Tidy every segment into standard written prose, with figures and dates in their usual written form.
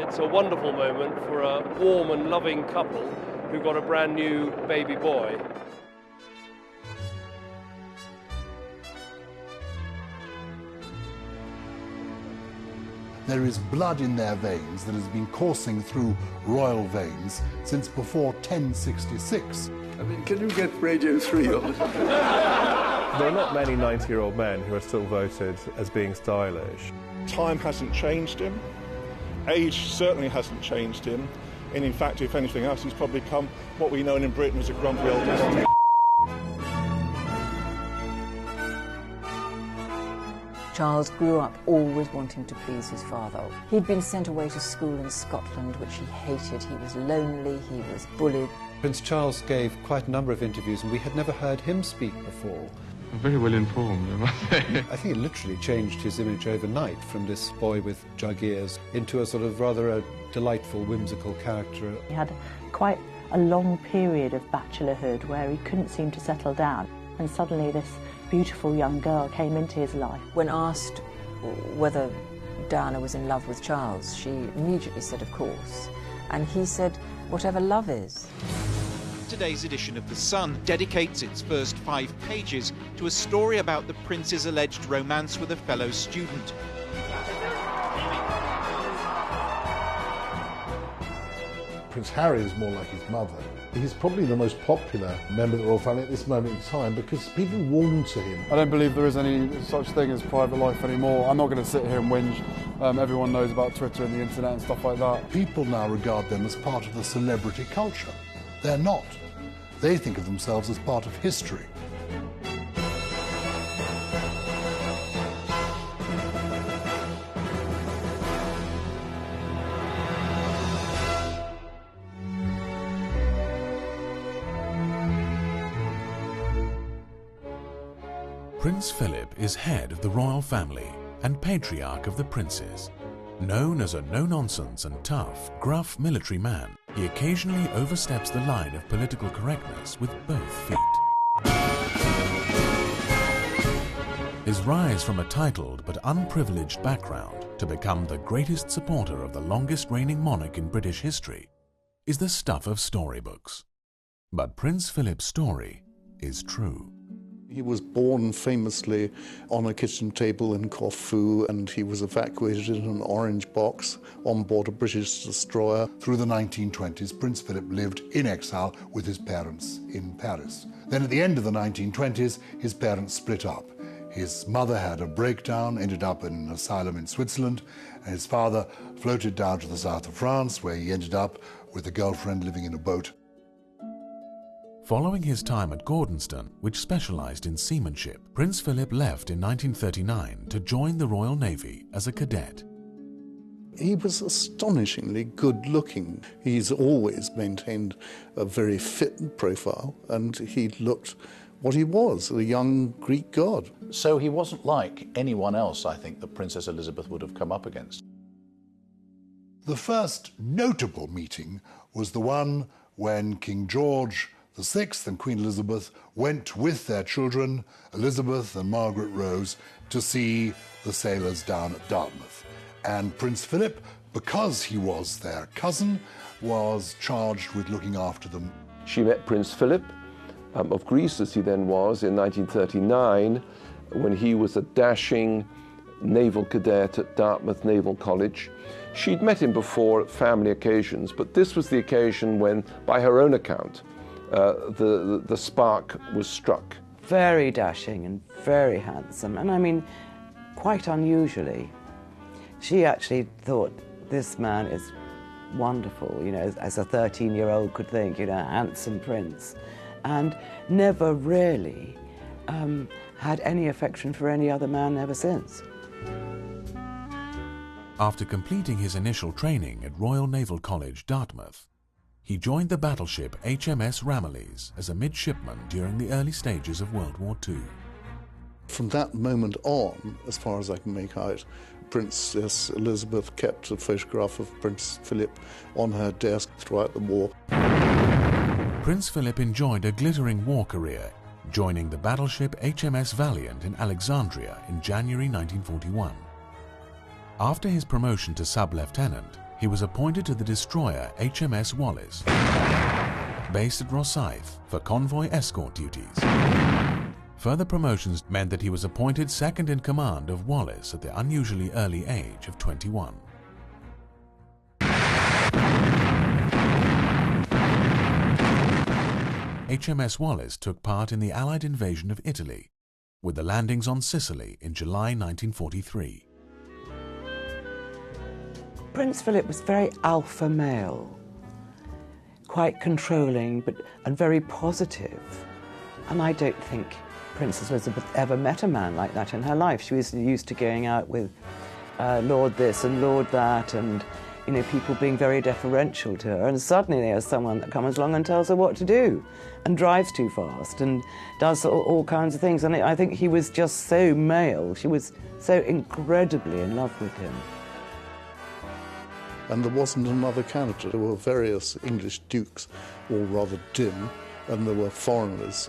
It's a wonderful moment for a warm and loving couple who got a brand new baby boy. There is blood in their veins that has been coursing through royal veins since before 1066. I mean, can you get Radio 3 on? There are not many 90-year-old men who are still voted as being stylish. Time hasn't changed him. Age certainly hasn't changed him. And in fact, if anything else, he's probably become what we know in Britain as a grumpy old man. Charles grew up always wanting to please his father. He'd been sent away to school in Scotland, which he hated. He was lonely, he was bullied. Prince Charles gave quite a number of interviews, and we had never heard him speak before. I'm very well informed, I must say. I think it literally changed his image overnight from this boy with jug ears into a sort of rather a delightful, whimsical character. He had quite a long period of bachelorhood where he couldn't seem to settle down, and suddenly this beautiful young girl came into his life. When asked whether Diana was in love with Charles, she immediately said, of course. And he said, whatever love is. Today's edition of The Sun dedicates its first 5 pages to a story about the prince's alleged romance with a fellow student. Prince Harry is more like his mother. He's probably the most popular member of the royal family at this moment in time because people warm to him. I don't believe there is any such thing as private life anymore. I'm not going to sit here and whinge. Everyone knows about Twitter and the internet and stuff like that. People now regard them as part of the celebrity culture. They're not. They think of themselves as part of history. Prince Philip is head of the royal family and patriarch of the princes. Known as a no-nonsense and tough, gruff military man, he occasionally oversteps the line of political correctness with both feet. His rise from a titled but unprivileged background to become the greatest supporter of the longest reigning monarch in British history is the stuff of storybooks. But Prince Philip's story is true. He was born famously on a kitchen table in Corfu, and he was evacuated in an orange box on board a British destroyer. Through the 1920s, Prince Philip lived in exile with his parents in Paris. Then at the end of the 1920s, his parents split up. His mother had a breakdown, ended up in an asylum in Switzerland, and his father floated down to the south of France, where he ended up with a girlfriend living in a boat. Following his time at Gordonston, which specialised in seamanship, Prince Philip left in 1939 to join the Royal Navy as a cadet. He was astonishingly good-looking. He's always maintained a very fit profile, and he looked what he was, a young Greek god. So he wasn't like anyone else, I think, that Princess Elizabeth would have come up against. The first notable meeting was the one when King George VI and Queen Elizabeth went with their children, Elizabeth and Margaret Rose, to see the sailors down at Dartmouth. And Prince Philip, because he was their cousin, was charged with looking after them. She met Prince Philip of Greece, as he then was, in 1939, when he was a dashing naval cadet at Dartmouth Naval College. She'd met him before at family occasions, but this was the occasion when, by her own account, the spark was struck. Very dashing and very handsome, and I mean, quite unusually. She actually thought, this man is wonderful, you know, as a 13-year-old could think, you know, a handsome prince, and never really had any affection for any other man ever since. After completing his initial training at Royal Naval College, Dartmouth, he joined the battleship HMS Ramillies as a midshipman during the early stages of World War II. From that moment on, as far as I can make out, Princess Elizabeth kept a photograph of Prince Philip on her desk throughout the war. Prince Philip enjoyed a glittering war career, joining the battleship HMS Valiant in Alexandria in January 1941. After his promotion to sub-lieutenant, he was appointed to the destroyer HMS Wallace, based at Rosyth, for convoy escort duties. Further promotions meant that he was appointed second in command of Wallace at the unusually early age of 21. HMS Wallace took part in the Allied invasion of Italy, with the landings on Sicily in July 1943. Prince Philip was very alpha male, quite controlling and very positive. And I don't think Princess Elizabeth ever met a man like that in her life. She was used to going out with Lord this and Lord that, and people being very deferential to her, and suddenly there's someone that comes along and tells her what to do, and drives too fast, and does all kinds of things. And I think he was just so male. She was so incredibly in love with him. And there wasn't another candidate. There were various English dukes, all rather dim, and there were foreigners,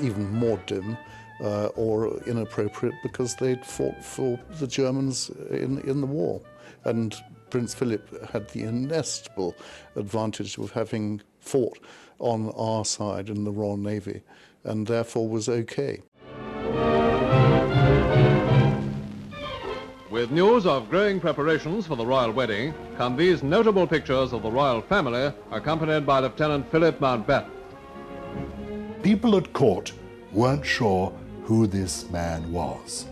even more dim or inappropriate because they'd fought for the Germans in the war. And Prince Philip had the inestimable advantage of having fought on our side in the Royal Navy, and therefore was okay. With news of growing preparations for the royal wedding come these notable pictures of the royal family, accompanied by Lieutenant Philip Mountbatten. People at court weren't sure who this man was.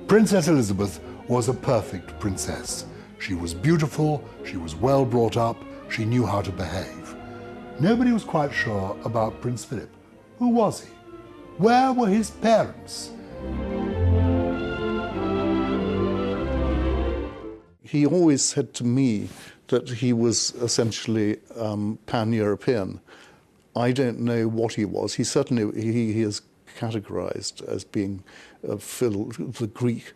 Princess Elizabeth was a perfect princess. She was beautiful, she was well brought up, she knew how to behave. Nobody was quite sure about Prince Philip. Who was he? Where were his parents? He always said to me that he was essentially pan-European. I don't know what he was. He certainly he is categorized as being the Greek,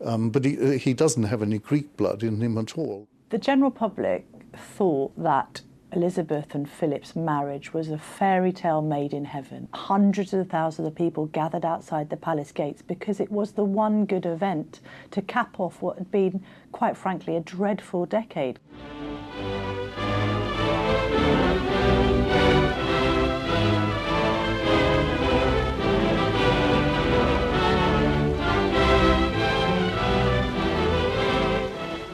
but he doesn't have any Greek blood in him at all. The general public thought that Elizabeth and Philip's marriage was a fairy tale made in heaven. Hundreds of thousands of people gathered outside the palace gates because it was the one good event to cap off what had been, quite frankly, a dreadful decade.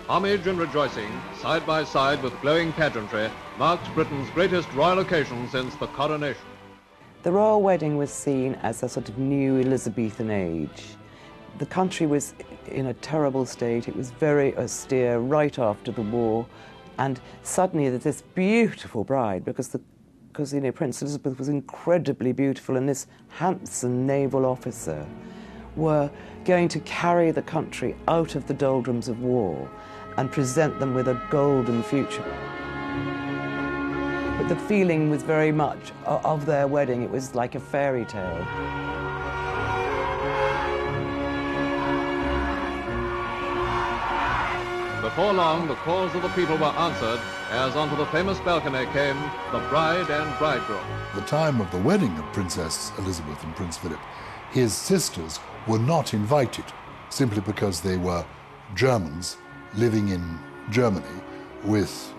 Homage and rejoicing, side by side with glowing pageantry, marked Britain's greatest royal occasion since the coronation. The royal wedding was seen as a sort of new Elizabethan age. The country was in a terrible state. It was very austere right after the war, and suddenly there's this beautiful bride, because Princess Elizabeth was incredibly beautiful, and this handsome naval officer were going to carry the country out of the doldrums of war and present them with a golden future. But the feeling was very much of their wedding. It was like a fairy tale. Before long, the calls of the people were answered as onto the famous balcony came the bride and bridegroom. The time of the wedding of Princess Elizabeth and Prince Philip, his sisters were not invited simply because they were Germans living in Germany with,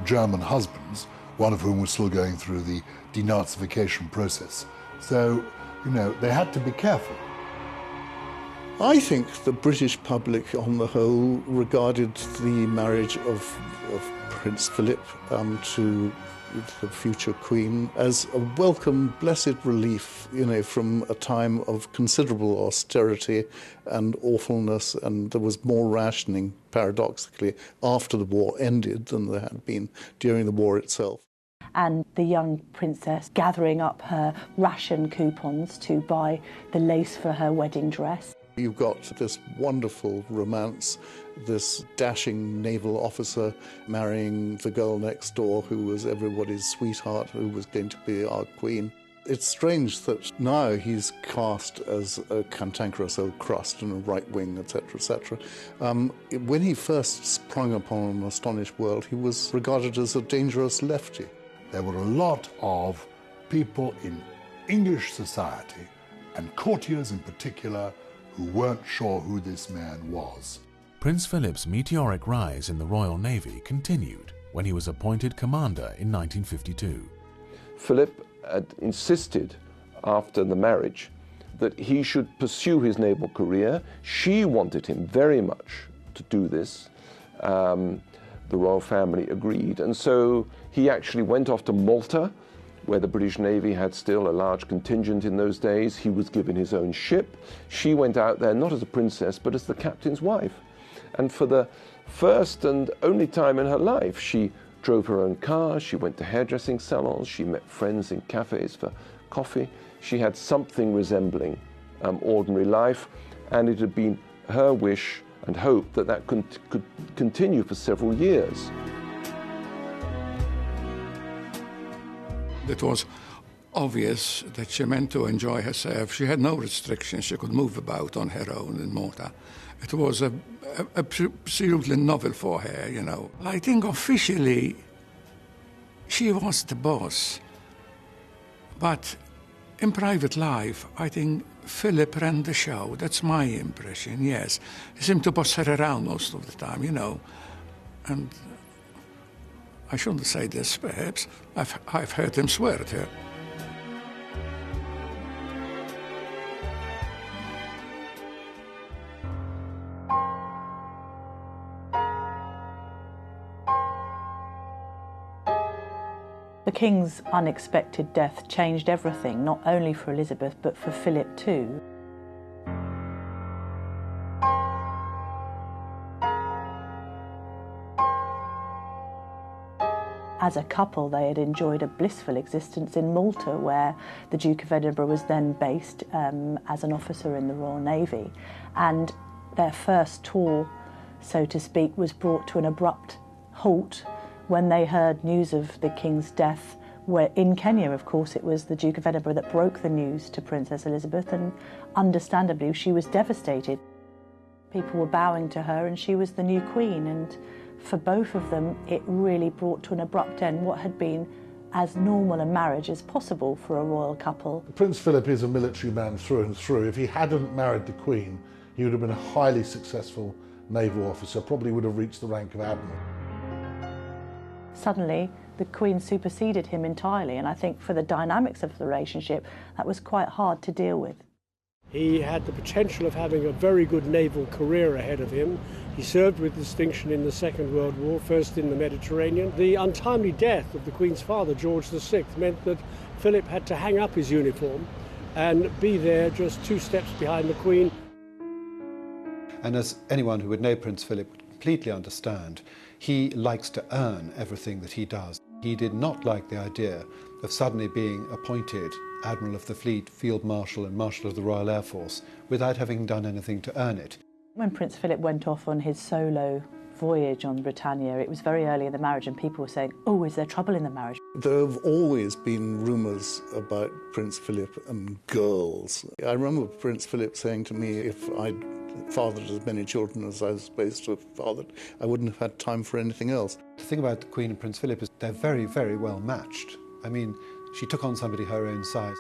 German husbands, one of whom was still going through the denazification process. So, they had to be careful. I think the British public, on the whole, regarded the marriage of Prince Philip to the future Queen as a welcome, blessed relief, from a time of considerable austerity and awfulness, and there was more rationing, paradoxically, after the war ended than there had been during the war itself. And the young princess gathering up her ration coupons to buy the lace for her wedding dress. You've got this wonderful romance, this dashing naval officer marrying the girl next door who was everybody's sweetheart, who was going to be our queen. It's strange that now he's cast as a cantankerous old crust and a right wing, etc., etc. When he first sprung upon an astonished world, he was regarded as a dangerous lefty. There were a lot of people in English society, and courtiers in particular, who weren't sure who this man was. Prince Philip's meteoric rise in the Royal Navy continued when he was appointed commander in 1952. Philip had insisted after the marriage that he should pursue his naval career. She wanted him very much to do this. The royal family agreed, and so he actually went off to Malta, where the British Navy had still a large contingent in those days. He was given his own ship. She went out there not as a princess, but as the captain's wife. And for the first and only time in her life, she drove her own car, she went to hairdressing salons, she met friends in cafes for coffee. She had something resembling ordinary life, and it had been her wish and hope that that could continue for several years. It was obvious that she meant to enjoy herself. She had no restrictions. She could move about on her own in Malta. It was absolutely novel for her, you know. I think officially she was the boss. But in private life, I think Philip ran the show. That's my impression, yes. He seemed to boss her around most of the time, you know. And I shouldn't say this, perhaps. I've heard him swear at her. The King's unexpected death changed everything, not only for Elizabeth, but for Philip too. As a couple, they had enjoyed a blissful existence in Malta, where the Duke of Edinburgh was then based as an officer in the Royal Navy. And their first tour, so to speak, was brought to an abrupt halt when they heard news of the King's death, where in Kenya, of course, it was the Duke of Edinburgh that broke the news to Princess Elizabeth, and understandably she was devastated. People were bowing to her and she was the new Queen, and for both of them it really brought to an abrupt end what had been as normal a marriage as possible for a royal couple. Prince Philip is a military man through and through. If he hadn't married the Queen, he would have been a highly successful naval officer, probably would have reached the rank of admiral. Suddenly, the Queen superseded him entirely, and I think for the dynamics of the relationship, that was quite hard to deal with. He had the potential of having a very good naval career ahead of him. He served with distinction in the Second World War, first in the Mediterranean. The untimely death of the Queen's father, George VI, meant that Philip had to hang up his uniform and be there just 2 steps behind the Queen. And as anyone who would know Prince Philip would completely understand, he likes to earn everything that he does. He did not like the idea of suddenly being appointed Admiral of the Fleet, Field Marshal and Marshal of the Royal Air Force without having done anything to earn it. When Prince Philip went off on his solo voyage on Britannia, it was very early in the marriage and people were saying, oh, is there trouble in the marriage? There have always been rumours about Prince Philip and girls. I remember Prince Philip saying to me, if I'd fathered as many children as I was supposed to have fathered, I wouldn't have had time for anything else. The thing about the Queen and Prince Philip is they're very, very well matched. I mean, she took on somebody her own size.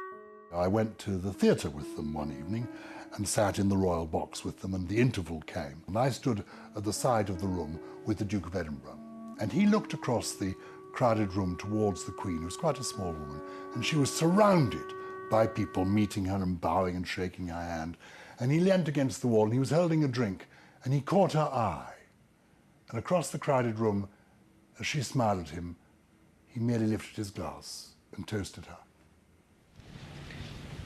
I went to the theatre with them one evening and sat in the royal box with them, and the interval came. And I stood at the side of the room with the Duke of Edinburgh. And he looked across the crowded room towards the Queen, who was quite a small woman, and she was surrounded by people meeting her and bowing and shaking her hand. And he leant against the wall and he was holding a drink, and he caught her eye. And across the crowded room, as she smiled at him, he merely lifted his glass and toasted her.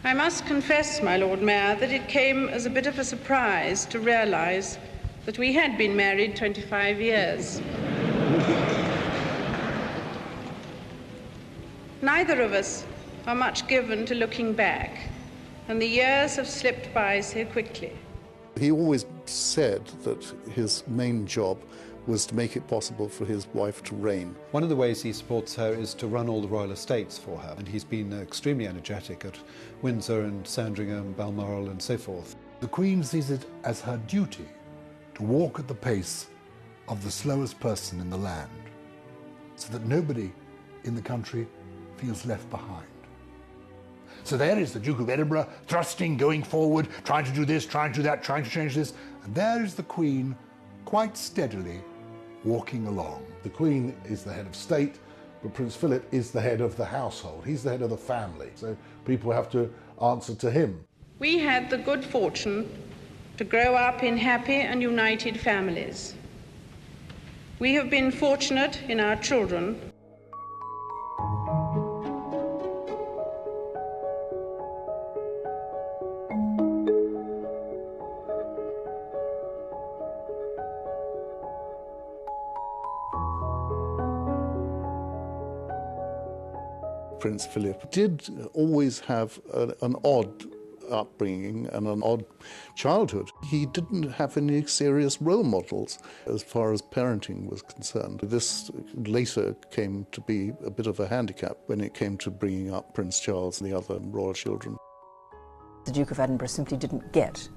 I must confess, my Lord Mayor, that it came as a bit of a surprise to realise that we had been married 25 years. Neither of us are much given to looking back, and the years have slipped by so quickly. He always said that his main job was to make it possible for his wife to reign. One of the ways he supports her is to run all the royal estates for her, and he's been extremely energetic at Windsor and Sandringham, Balmoral and so forth. The Queen sees it as her duty to walk at the pace of the slowest person in the land, so that nobody in the country feels left behind. So there is the Duke of Edinburgh thrusting, going forward, trying to do this, trying to do that, trying to change this, and there is the Queen quite steadily walking along. The Queen is the head of state, but Prince Philip is the head of the household. He's the head of the family, so people have to answer to him. We had the good fortune to grow up in happy and united families. We have been fortunate in our children. Prince Philip did always have an odd upbringing and an odd childhood. He didn't have any serious role models as far as parenting was concerned. This later came to be a bit of a handicap when it came to bringing up Prince Charles and the other royal children. The Duke of Edinburgh simply didn't get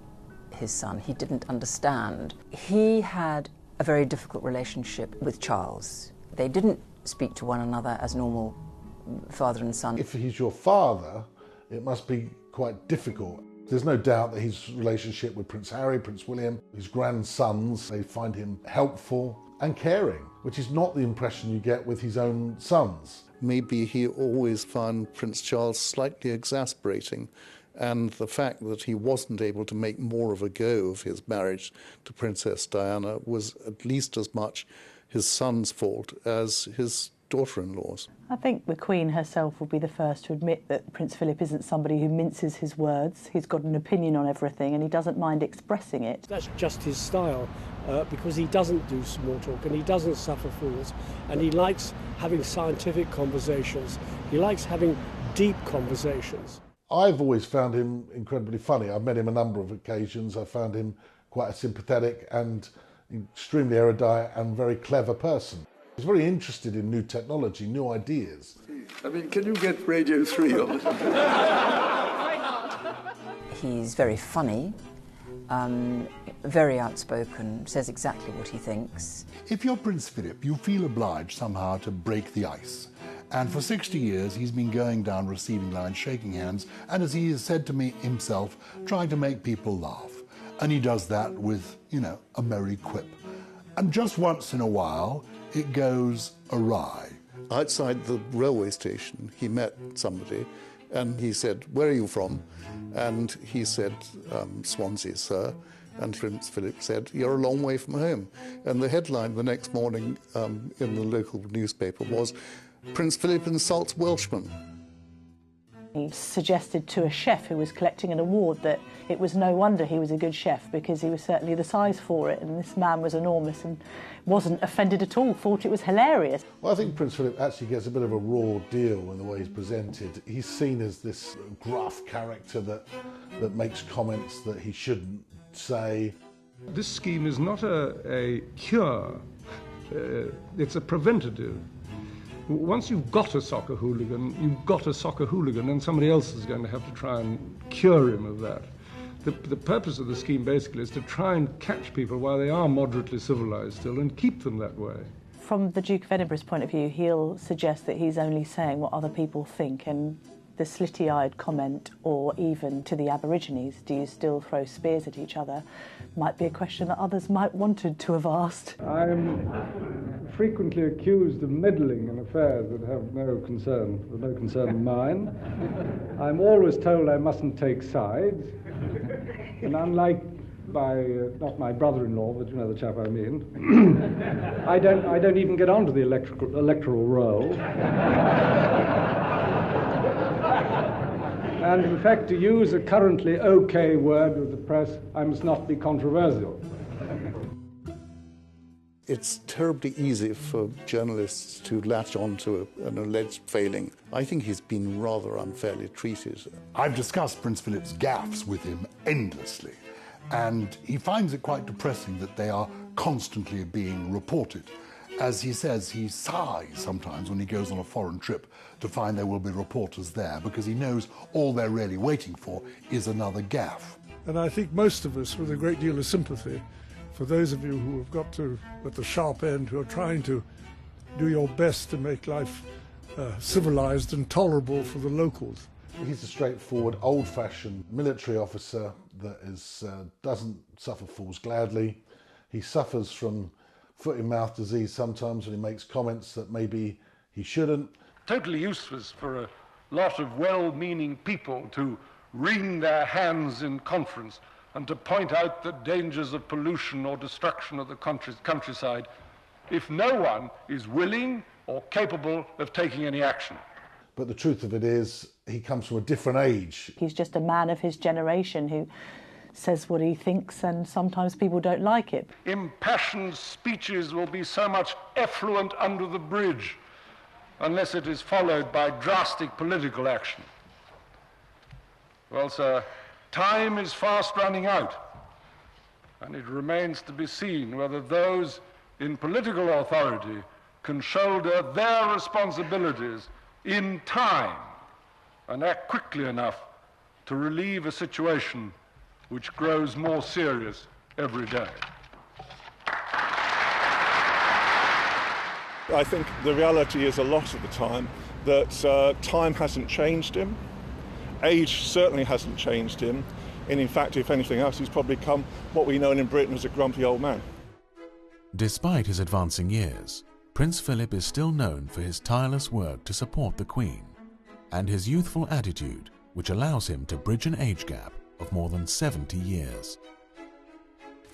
his son. He didn't understand. He had a very difficult relationship with Charles. They didn't speak to one another as normal father and son. If he's your father, it must be quite difficult. There's no doubt that his relationship with Prince Harry, Prince William, his grandsons, they find him helpful and caring, which is not the impression you get with his own sons. Maybe he always found Prince Charles slightly exasperating, and the fact that he wasn't able to make more of a go of his marriage to Princess Diana was at least as much his son's fault as his daughter-in-law's. I think the Queen herself will be the first to admit that Prince Philip isn't somebody who minces his words. He's got an opinion on everything and he doesn't mind expressing it. That's just his style, because he doesn't do small talk and he doesn't suffer fools, and he likes having scientific conversations. He likes having deep conversations. I've always found him incredibly funny. I've met him a number of occasions. I found him quite a sympathetic and extremely erudite and very clever person. He's very interested in new technology, new ideas. I mean, can you get Radio 3 on? He's very funny, very outspoken, says exactly what he thinks. If you're Prince Philip, you feel obliged somehow to break the ice. And for 60 years, he's been going down receiving lines, shaking hands, and as he has said to me himself, trying to make people laugh. And he does that with, a merry quip. And just once in a while, it goes awry. Outside the railway station, he met somebody and he said, "Where are you from?" And he said, "Swansea, sir." And Prince Philip said, "You're a long way from home." And the headline the next morning in the local newspaper was, "Prince Philip insults Welshmen." He suggested to a chef who was collecting an award that it was no wonder he was a good chef because he was certainly the size for it, and this man was enormous and wasn't offended at all, thought it was hilarious. Well, I think Prince Philip actually gets a bit of a raw deal in the way he's presented. He's seen as this gruff character that makes comments that he shouldn't say. This scheme is not a cure, it's a preventative. Once you've got a soccer hooligan, you've got a soccer hooligan, and somebody else is going to have to try and cure him of that. The purpose of the scheme basically is to try and catch people while they are moderately civilised still and keep them that way. From the Duke of Edinburgh's point of view, he'll suggest that he's only saying what other people think, and the slitty-eyed comment, or even to the Aborigines, "Do you still throw spears at each other?" might be a question that others might wanted to have asked. I'm frequently accused of meddling in affairs that have no concern of mine. I'm always told I mustn't take sides, and unlike not my brother-in-law, but you know the chap I mean, I don't even get onto the electoral roll. And in fact, to use a currently okay word with the press, I must not be controversial. It's terribly easy for journalists to latch on to an alleged failing. I think he's been rather unfairly treated. I've discussed Prince Philip's gaffes with him endlessly, and he finds it quite depressing that they are constantly being reported. As he says, he sighs sometimes when he goes on a foreign trip to find there will be reporters there, because he knows all they're really waiting for is another gaffe. And I think most of us, with a great deal of sympathy for those of you who have got to, at the sharp end, who are trying to do your best to make life civilised and tolerable for the locals. He's a straightforward, old-fashioned military officer that doesn't suffer fools gladly. He suffers from foot-and-mouth disease sometimes, and he makes comments that maybe he shouldn't. Totally useless for a lot of well-meaning people to wring their hands in conference and to point out the dangers of pollution or destruction of the countryside if no one is willing or capable of taking any action. But the truth of it is, he comes from a different age. He's just a man of his generation who says what he thinks, and sometimes people don't like it. Impassioned speeches will be so much effluent under the bridge unless it is followed by drastic political action. Well, sir, time is fast running out, and it remains to be seen whether those in political authority can shoulder their responsibilities in time and act quickly enough to relieve a situation which grows more serious every day. I think the reality is a lot of the time that time hasn't changed him, age certainly hasn't changed him, and in fact, if anything else, he's probably become what we know in Britain as a grumpy old man. Despite his advancing years, Prince Philip is still known for his tireless work to support the Queen and his youthful attitude, which allows him to bridge an age gap of more than 70 years.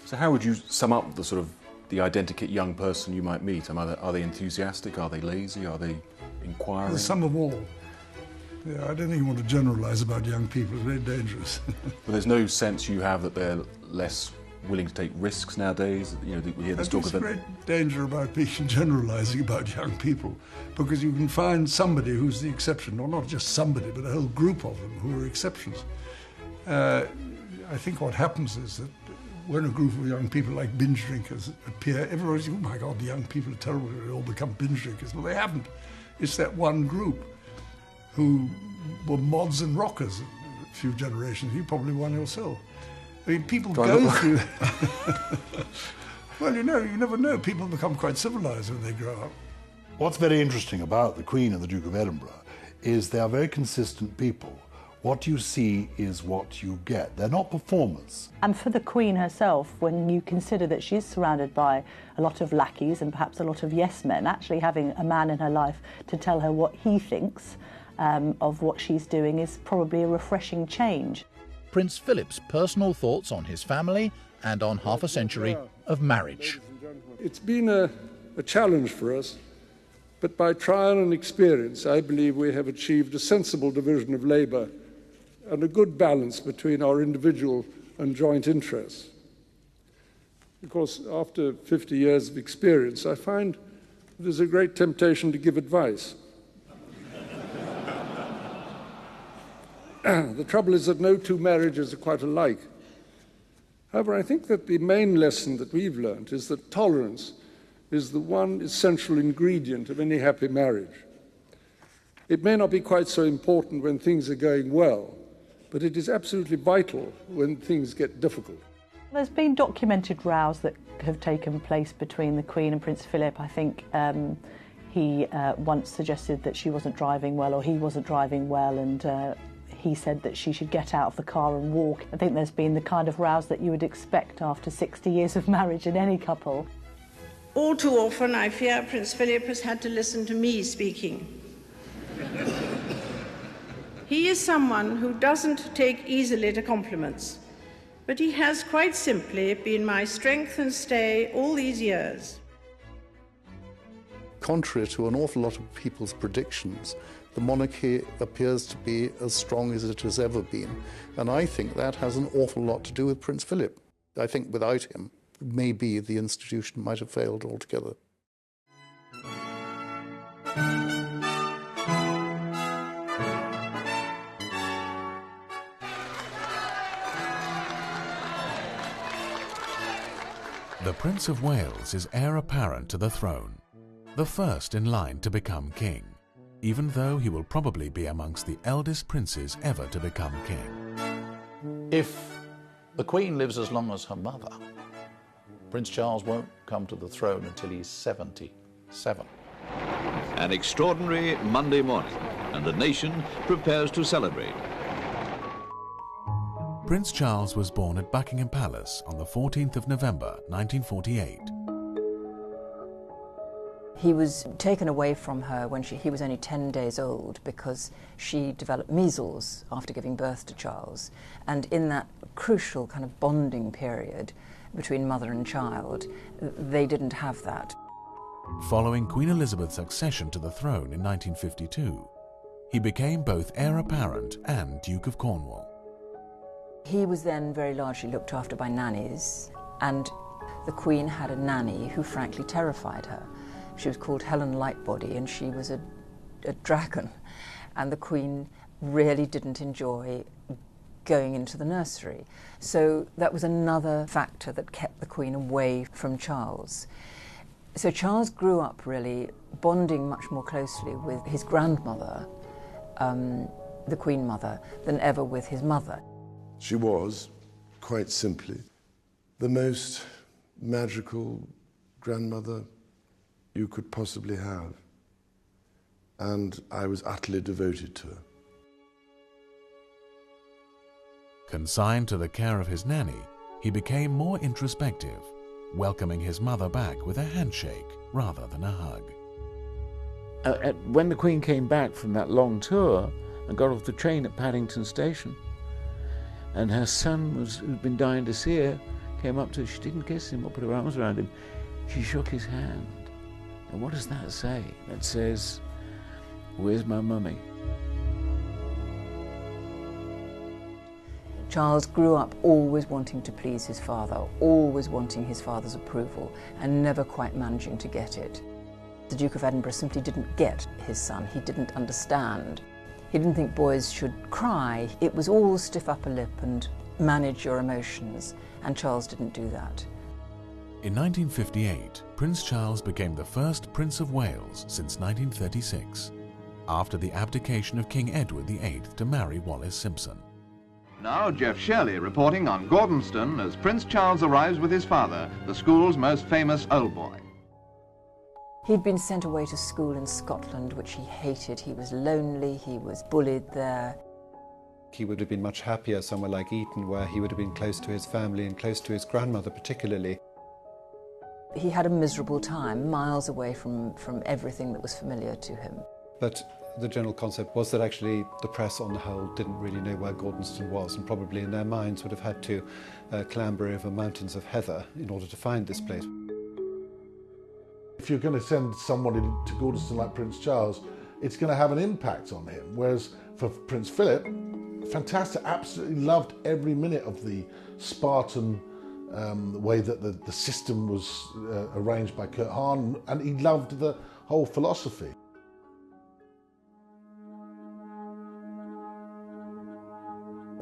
So how would you sum up the sort of the identikit young person you might meet? Are they enthusiastic? Are they lazy? Are they inquiring? There's some of all. Yeah, I don't think you want to generalise about young people. It's very dangerous. But there's no sense you have that they're less willing to take risks nowadays? You know, we hear this talk of There's great danger about being generalising about young people, because you can find somebody who's the exception, or not just somebody, but a whole group of them who are exceptions. I think what happens is that when a group of young people like binge drinkers appear, everybody says, oh my God, the young people are terrible, they all become binge drinkers. Well, they haven't. It's that one group who were mods and rockers a few generations. You probably one yourself. I mean, people go through... Well, you know, you never know. People become quite civilised when they grow up. What's very interesting about the Queen and the Duke of Edinburgh is they are very consistent people. What you see is what you get. They're not performers. And for the Queen herself, when you consider that she's surrounded by a lot of lackeys and perhaps a lot of yes men, actually having a man in her life to tell her what he thinks of what she's doing is probably a refreshing change. Prince Philip's personal thoughts on his family and on half a century of marriage. It's been a challenge for us, but by trial and experience, I believe we have achieved a sensible division of labour and a good balance between our individual and joint interests. Of course, after 50 years of experience, I find there's a great temptation to give advice. The trouble is that no two marriages are quite alike. However, I think that the main lesson that we've learned is that tolerance is the one essential ingredient of any happy marriage. It may not be quite so important when things are going well, but it is absolutely vital when things get difficult. There's been documented rows that have taken place between the Queen and Prince Philip. I think he once suggested that she wasn't driving well, or he wasn't driving well, and he said that she should get out of the car and walk. I think there's been the kind of rows that you would expect after 60 years of marriage in any couple. All too often, I fear Prince Philip has had to listen to me speaking. He is someone who doesn't take easily to compliments, but he has quite simply been my strength and stay all these years. Contrary to an awful lot of people's predictions, the monarchy appears to be as strong as it has ever been. And I think that has an awful lot to do with Prince Philip. I think without him, maybe the institution might have failed altogether. The Prince of Wales is heir apparent to the throne, the first in line to become king, even though he will probably be amongst the eldest princes ever to become king. If the Queen lives as long as her mother, Prince Charles won't come to the throne until he's 77. An extraordinary Monday morning, and the nation prepares to celebrate. Prince Charles was born at Buckingham Palace on the 14th of November 1948. He was taken away from her when he was only 10 days old because she developed measles after giving birth to Charles. And in that crucial kind of bonding period between mother and child, they didn't have that. Following Queen Elizabeth's accession to the throne in 1952, he became both heir apparent and Duke of Cornwall. He was then very largely looked after by nannies, and the Queen had a nanny who frankly terrified her. She was called Helen Lightbody, and she was a dragon. And the Queen really didn't enjoy going into the nursery. So that was another factor that kept the Queen away from Charles. So Charles grew up really bonding much more closely with his grandmother, the Queen Mother, than ever with his mother. She was, quite simply, the most magical grandmother you could possibly have, and I was utterly devoted to her. Consigned to the care of his nanny, he became more introspective, welcoming his mother back with a handshake rather than a hug. When the Queen came back from that long tour and got off the train at Paddington Station, and her son, who'd been dying to see her, came up to her. She didn't kiss him or put her arms around him. She shook his hand. And what does that say? That says, "Where's my mummy?" Charles grew up always wanting to please his father, always wanting his father's approval, and never quite managing to get it. The Duke of Edinburgh simply didn't get his son. He didn't understand. He didn't think boys should cry. It was all stiff upper lip and manage your emotions, and Charles didn't do that. In 1958, Prince Charles became the first Prince of Wales since 1936, after the abdication of King Edward VIII to marry Wallis Simpson. Now Jeff Shirley reporting on Gordonston as Prince Charles arrives with his father, the school's most famous old boy. He'd been sent away to school in Scotland, which he hated. He was lonely, he was bullied there. He would have been much happier somewhere like Eton, where he would have been close to his family and close to his grandmother particularly. He had a miserable time, miles away from everything that was familiar to him. But the general concept was that actually the press on the whole didn't really know where Gordonston was, and probably in their minds would have had to clamber over mountains of heather in order to find this place. If you're going to send somebody to Gordonston like Prince Charles, it's going to have an impact on him. Whereas for Prince Philip, fantastic, absolutely loved every minute of the Spartan way that the system was arranged by Kurt Hahn, and he loved the whole philosophy.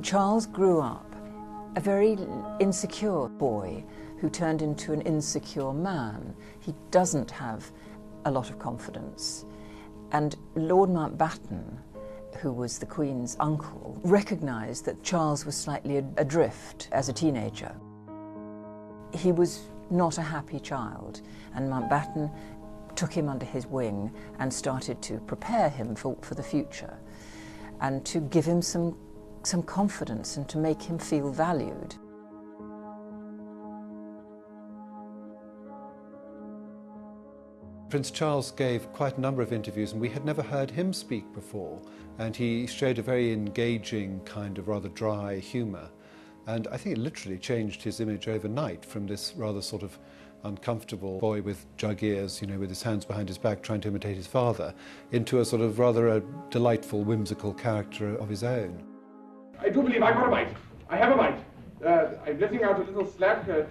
Charles grew up a very insecure boy who turned into an insecure man. He doesn't have a lot of confidence. And Lord Mountbatten, who was the Queen's uncle, recognised that Charles was slightly adrift as a teenager. He was not a happy child, and Mountbatten took him under his wing and started to prepare him for the future and to give him some confidence and to make him feel valued. Prince Charles gave quite a number of interviews, and we had never heard him speak before, and he showed a very engaging kind of rather dry humour, and I think it literally changed his image overnight from this rather sort of uncomfortable boy with jug ears, you know, with his hands behind his back trying to imitate his father, into a sort of rather a delightful, whimsical character of his own. I do believe I got a bite. I have a bite. I'm letting out a little slack now.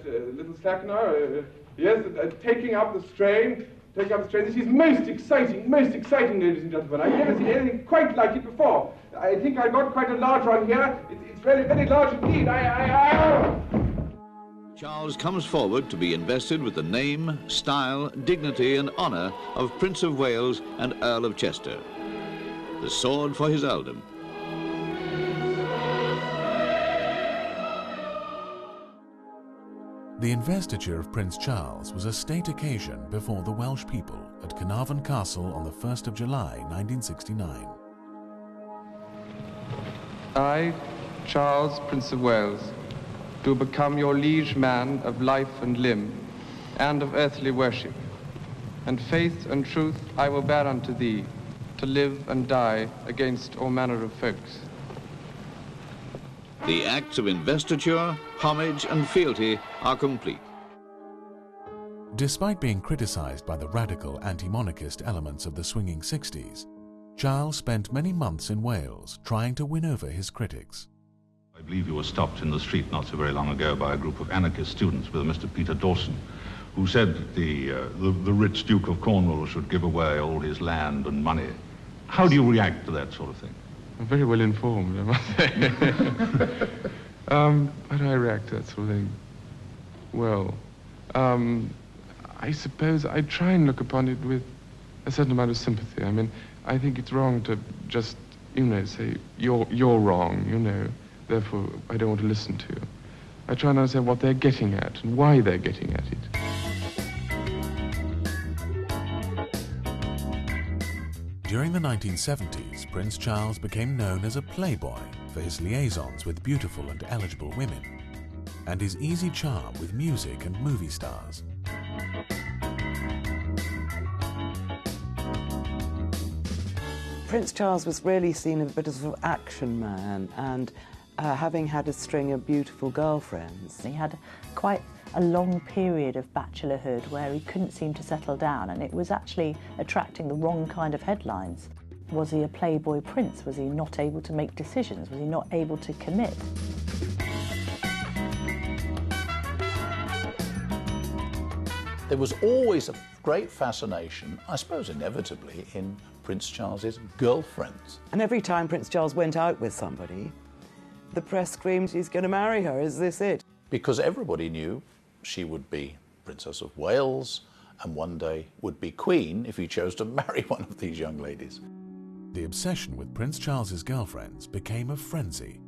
Yes, taking up the strain. This is most exciting, ladies and gentlemen. I've never seen anything quite like it before. I think I got quite a large one here. It's very, very large indeed. Charles comes forward to be invested with the name, style, dignity and honour of Prince of Wales and Earl of Chester. The sword for his earldom. The investiture of Prince Charles was a state occasion before the Welsh people at Carnarvon Castle on the 1st of July 1969. I, Charles, Prince of Wales, do become your liege man of life and limb, and of earthly worship. And faith and truth I will bear unto thee, to live and die against all manner of folks. The acts of investiture, homage and fealty are complete. Despite being criticised by the radical anti-monarchist elements of the swinging 60s, Gyles spent many months in Wales trying to win over his critics. I believe you were stopped in the street not so very long ago by a group of anarchist students with Mr. Peter Dawson, who said the rich Duke of Cornwall should give away all his land and money. How do you react to that sort of thing? I'm very well informed, I must say. How do I react to that sort of thing? Well, I suppose I try and look upon it with a certain amount of sympathy. I mean, I think it's wrong to just, you know, say, you're wrong, you know, therefore I don't want to listen to you. I try and understand what they're getting at and why they're getting at it. During the 1970s, Prince Charles became known as a playboy for his liaisons with beautiful and eligible women, and his easy charm with music and movie stars. Prince Charles was really seen as a bit of an action man, and having had a string of beautiful girlfriends. He had quite a long period of bachelorhood where he couldn't seem to settle down, and it was actually attracting the wrong kind of headlines. Was he a playboy prince? Was he not able to make decisions? Was he not able to commit? There was always a great fascination, I suppose inevitably, in Prince Charles's girlfriends. And every time Prince Charles went out with somebody, the press screamed, he's going to marry her, is this it? Because everybody knew she would be Princess of Wales and one day would be Queen if he chose to marry one of these young ladies. The obsession with Prince Charles's girlfriends became a frenzy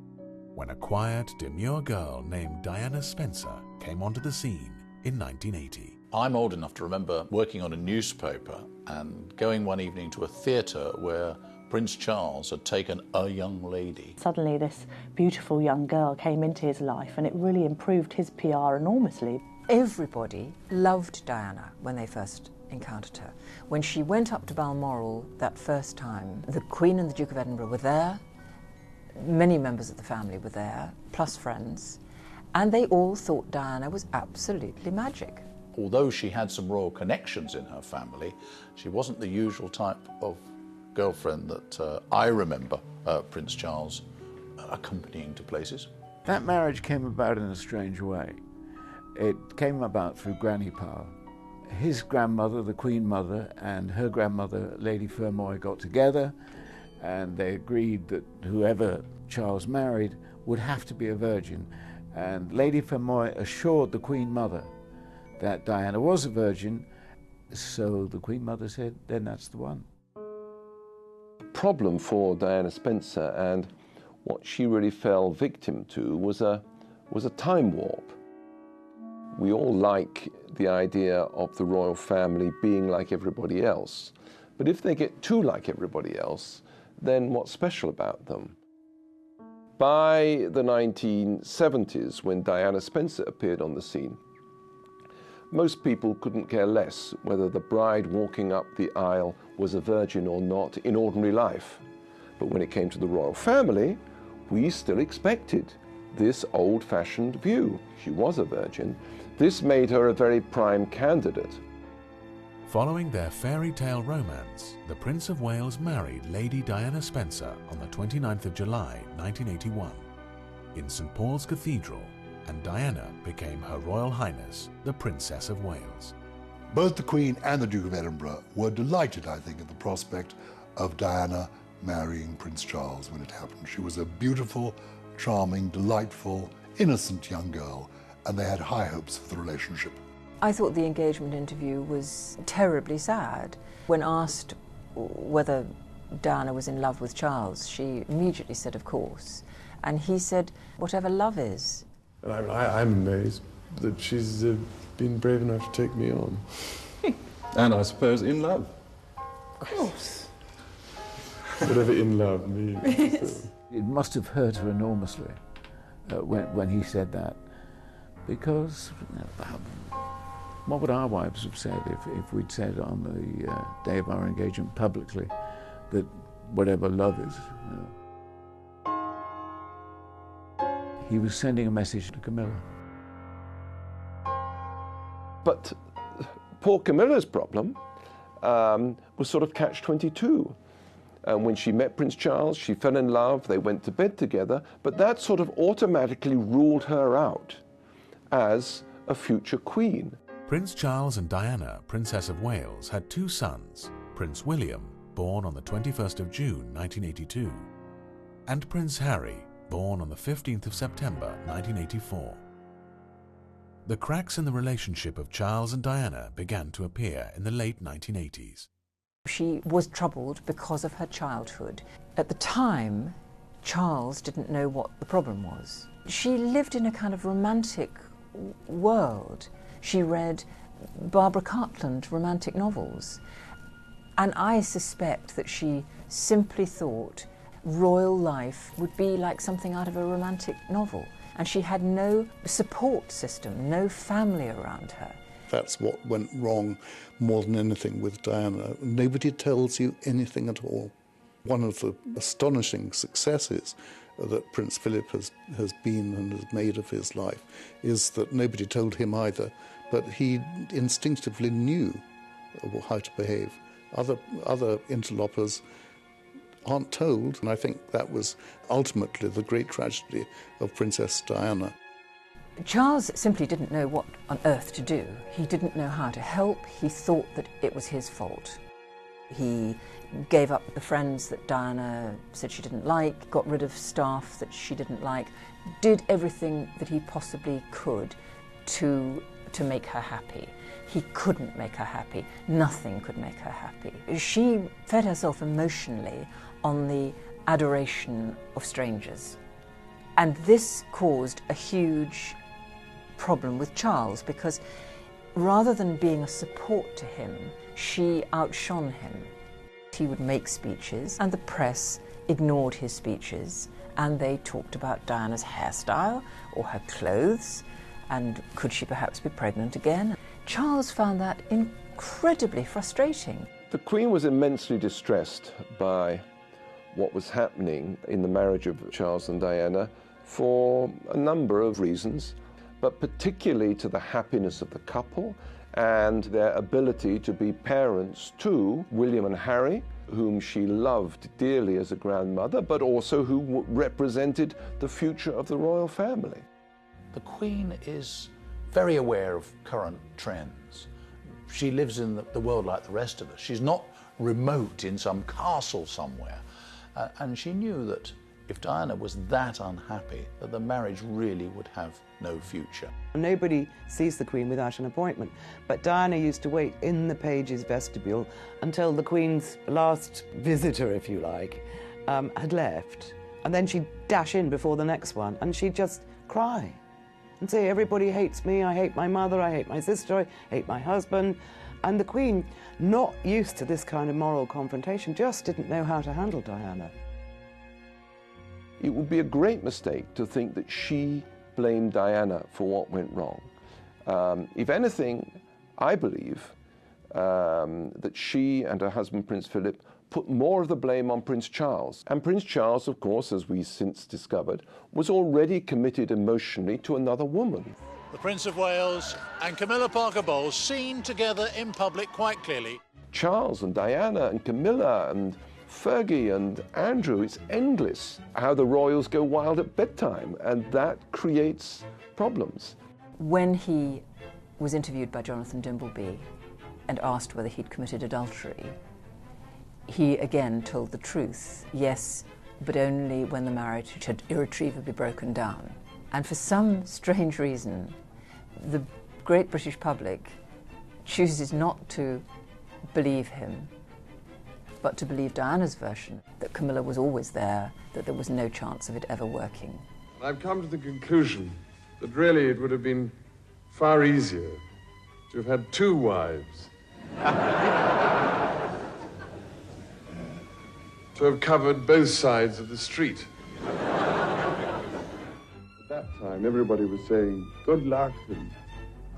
when a quiet, demure girl named Diana Spencer came onto the scene in 1980. I'm old enough to remember working on a newspaper and going one evening to a theatre where Prince Charles had taken a young lady. Suddenly this beautiful young girl came into his life, and it really improved his PR enormously. Everybody loved Diana when they first encountered her. When she went up to Balmoral that first time, the Queen and the Duke of Edinburgh were there, many members of the family were there, plus friends, and they all thought Diana was absolutely magic. Although she had some royal connections in her family, she wasn't the usual type of girlfriend that I remember Prince Charles accompanying to places. That marriage came about in a strange way. It came about through granny power. His grandmother, the Queen Mother, and her grandmother, Lady Fermoy, got together, and they agreed that whoever Charles married would have to be a virgin. And Lady Fermoy assured the Queen Mother that Diana was a virgin, so the Queen Mother said, then that's the one. The problem for Diana Spencer, and what she really fell victim to, was a time warp. We all like the idea of the royal family being like everybody else, but if they get too like everybody else, then what's special about them? By the 1970s, when Diana Spencer appeared on the scene, most people couldn't care less whether the bride walking up the aisle was a virgin or not in ordinary life. But when it came to the royal family, we still expected this old-fashioned view. She was a virgin. This made her a very prime candidate. Following their fairy tale romance, the Prince of Wales married Lady Diana Spencer on the 29th of July, 1981, in St. Paul's Cathedral, and Diana became Her Royal Highness, the Princess of Wales. Both the Queen and the Duke of Edinburgh were delighted, I think, at the prospect of Diana marrying Prince Charles when it happened. She was a beautiful, charming, delightful, innocent young girl, and they had high hopes for the relationship. I thought the engagement interview was terribly sad. When asked whether Diana was in love with Charles, she immediately said, of course. And he said, whatever love is. I'm amazed that she's been brave enough to take me on. And I suppose in love. Of course. Whatever in love means. It must have hurt her enormously. when he said that, because what would our wives have said if we'd said on the day of our engagement publicly that whatever love is, he was sending a message to Camilla. But poor Camilla's problem was sort of catch-22. When she met Prince Charles, she fell in love, they went to bed together, but that sort of automatically ruled her out as a future queen. Prince Charles and Diana, Princess of Wales, had two sons, Prince William, born on the 21st of June 1982, and Prince Harry, born on the 15th of September 1984. The cracks in the relationship of Charles and Diana began to appear in the late 1980s. She was troubled because of her childhood. At the time, Charles didn't know what the problem was. She lived in a kind of romantic world. She read Barbara Cartland romantic novels. And I suspect that she simply thought royal life would be like something out of a romantic novel. And she had no support system, no family around her. That's what went wrong more than anything with Diana. Nobody tells you anything at all. One of the astonishing successes that Prince Philip has been and has made of his life is that nobody told him either, but he instinctively knew how to behave. Other interlopers aren't told, and I think that was ultimately the great tragedy of Princess Diana. Charles simply didn't know what on earth to do. He didn't know how to help. He thought that it was his fault. He gave up the friends that Diana said she didn't like, got rid of staff that she didn't like, did everything that he possibly could to make her happy. He couldn't make her happy. Nothing could make her happy. She fed herself emotionally on the adoration of strangers. And this caused a huge problem with Charles, because rather than being a support to him, she outshone him. He would make speeches, and the press ignored his speeches, and they talked about Diana's hairstyle or her clothes, and could she perhaps be pregnant again? Charles found that incredibly frustrating. The Queen was immensely distressed by what was happening in the marriage of Charles and Diana for a number of reasons, but particularly to the happiness of the couple and their ability to be parents to William and Harry, whom she loved dearly as a grandmother, but also who represented the future of the royal family. The Queen is very aware of current trends. She lives in the world like the rest of us. She's not remote in some castle somewhere. And she knew that if Diana was that unhappy, that the marriage really would have no future. Nobody sees the Queen without an appointment, but Diana used to wait in the page's vestibule until the Queen's last visitor, if you like, had left. And then she'd dash in before the next one, and she'd just cry and say, everybody hates me, I hate my mother, I hate my sister, I hate my husband. And the Queen, not used to this kind of moral confrontation, just didn't know how to handle Diana. It would be a great mistake to think that she blamed Diana for what went wrong. If anything, I believe that she and her husband, Prince Philip, put more of the blame on Prince Charles. And Prince Charles, of course, as we since discovered, was already committed emotionally to another woman. The Prince of Wales and Camilla Parker Bowles seen together in public quite clearly. Charles and Diana and Camilla and Fergie and Andrew, it's endless how the royals go wild at bedtime, and that creates problems. When he was interviewed by Jonathan Dimbleby and asked whether he'd committed adultery, he again told the truth. Yes, but only when the marriage had irretrievably broken down. And for some strange reason, the great British public chooses not to believe him, but to believe Diana's version, that Camilla was always there, that there was no chance of it ever working. I've come to the conclusion that really it would have been far easier to have had two wives. To have covered both sides of the street. That time, everybody was saying, good luck, and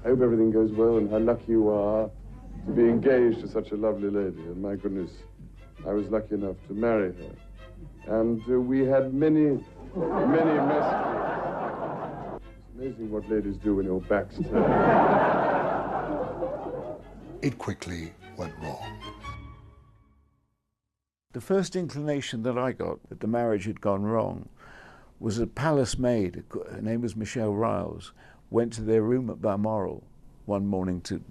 I hope everything goes well, and how lucky you are to be engaged to such a lovely lady. And my goodness, I was lucky enough to marry her. And we had many messages. It's amazing what ladies do when your back's turned. It quickly went wrong. The first inclination that I got that the marriage had gone wrong was a palace maid, her name was Michelle Riles, went to their room at Balmoral one morning to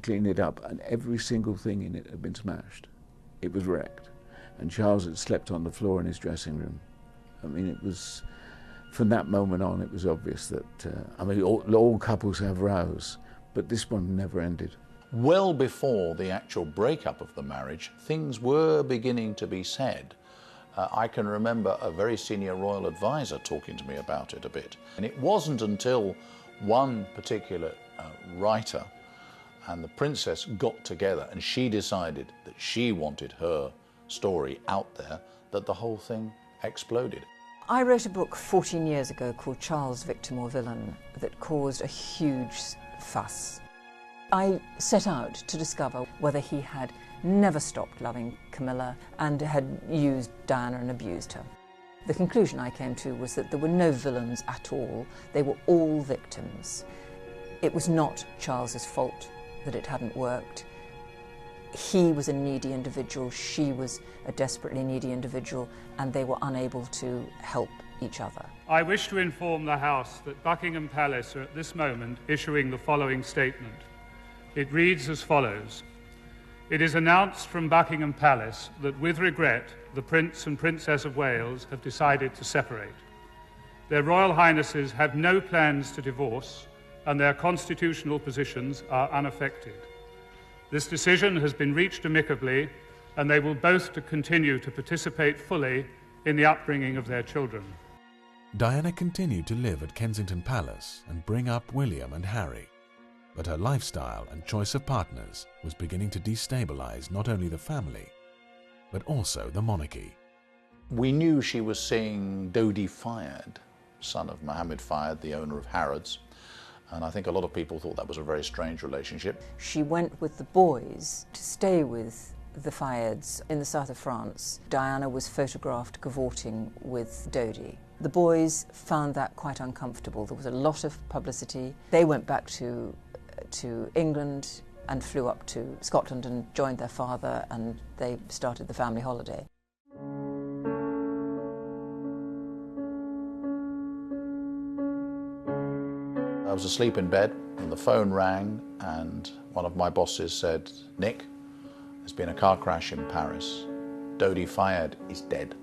clean it up, and every single thing in it had been smashed. It was wrecked, and Charles had slept on the floor in his dressing room. I mean, it was, from that moment on, it was obvious that, I mean, all couples have rows, but this one never ended. Well before the actual breakup of the marriage, things were beginning to be said. I can remember a very senior royal advisor talking to me about it a bit. And it wasn't until one particular writer and the princess got together and she decided that she wanted her story out there that the whole thing exploded. I wrote a book 14 years ago called Charles, Victim or Villain that caused a huge fuss. I set out to discover whether he had never stopped loving Camilla and had used Diana and abused her. The conclusion I came to was that there were no villains at all. They were all victims. It was not Charles's fault that it hadn't worked. He was a needy individual, she was a desperately needy individual, and they were unable to help each other. I wish to inform the House that Buckingham Palace are at this moment issuing the following statement. It reads as follows. It is announced from Buckingham Palace that with regret the Prince and Princess of Wales have decided to separate. Their Royal Highnesses have no plans to divorce and their constitutional positions are unaffected. This decision has been reached amicably and they will both continue to participate fully in the upbringing of their children. Diana continued to live at Kensington Palace and bring up William and Harry. But her lifestyle and choice of partners was beginning to destabilise not only the family, but also the monarchy. We knew she was seeing Dodi Fayed, son of Mohammed Fayed, the owner of Harrods, and I think a lot of people thought that was a very strange relationship. She went with the boys to stay with the Fayeds in the south of France. Diana was photographed cavorting with Dodi. The boys found that quite uncomfortable. There was a lot of publicity. They went back to England and flew up to Scotland and joined their father, and they started the family holiday. I was asleep in bed and the phone rang and one of my bosses said, Nick, there's been a car crash in Paris. Dodi Fayed is dead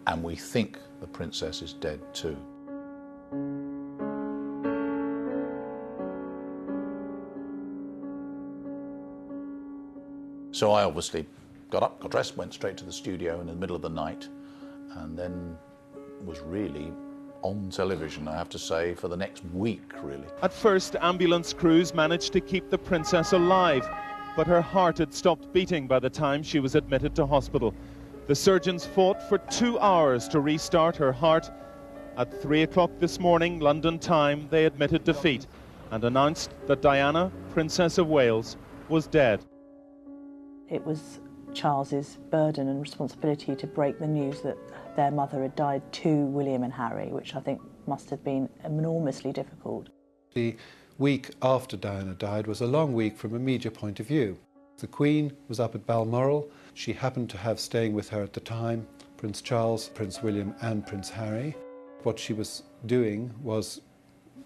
and we think the princess is dead too. So I obviously got up, got dressed, went straight to the studio in the middle of the night, and then was really on television, I have to say, for the next week, really. At first, ambulance crews managed to keep the princess alive, but her heart had stopped beating by the time she was admitted to hospital. The surgeons fought for 2 hours to restart her heart. At 3 o'clock this morning, London time, they admitted defeat and announced that Diana, Princess of Wales, was dead. It was Charles's burden and responsibility to break the news that their mother had died to William and Harry, which I think must have been enormously difficult. The week after Diana died was a long week from a media point of view. The Queen was up at Balmoral. She happened to have staying with her at the time Prince Charles, Prince William and Prince Harry. What she was doing was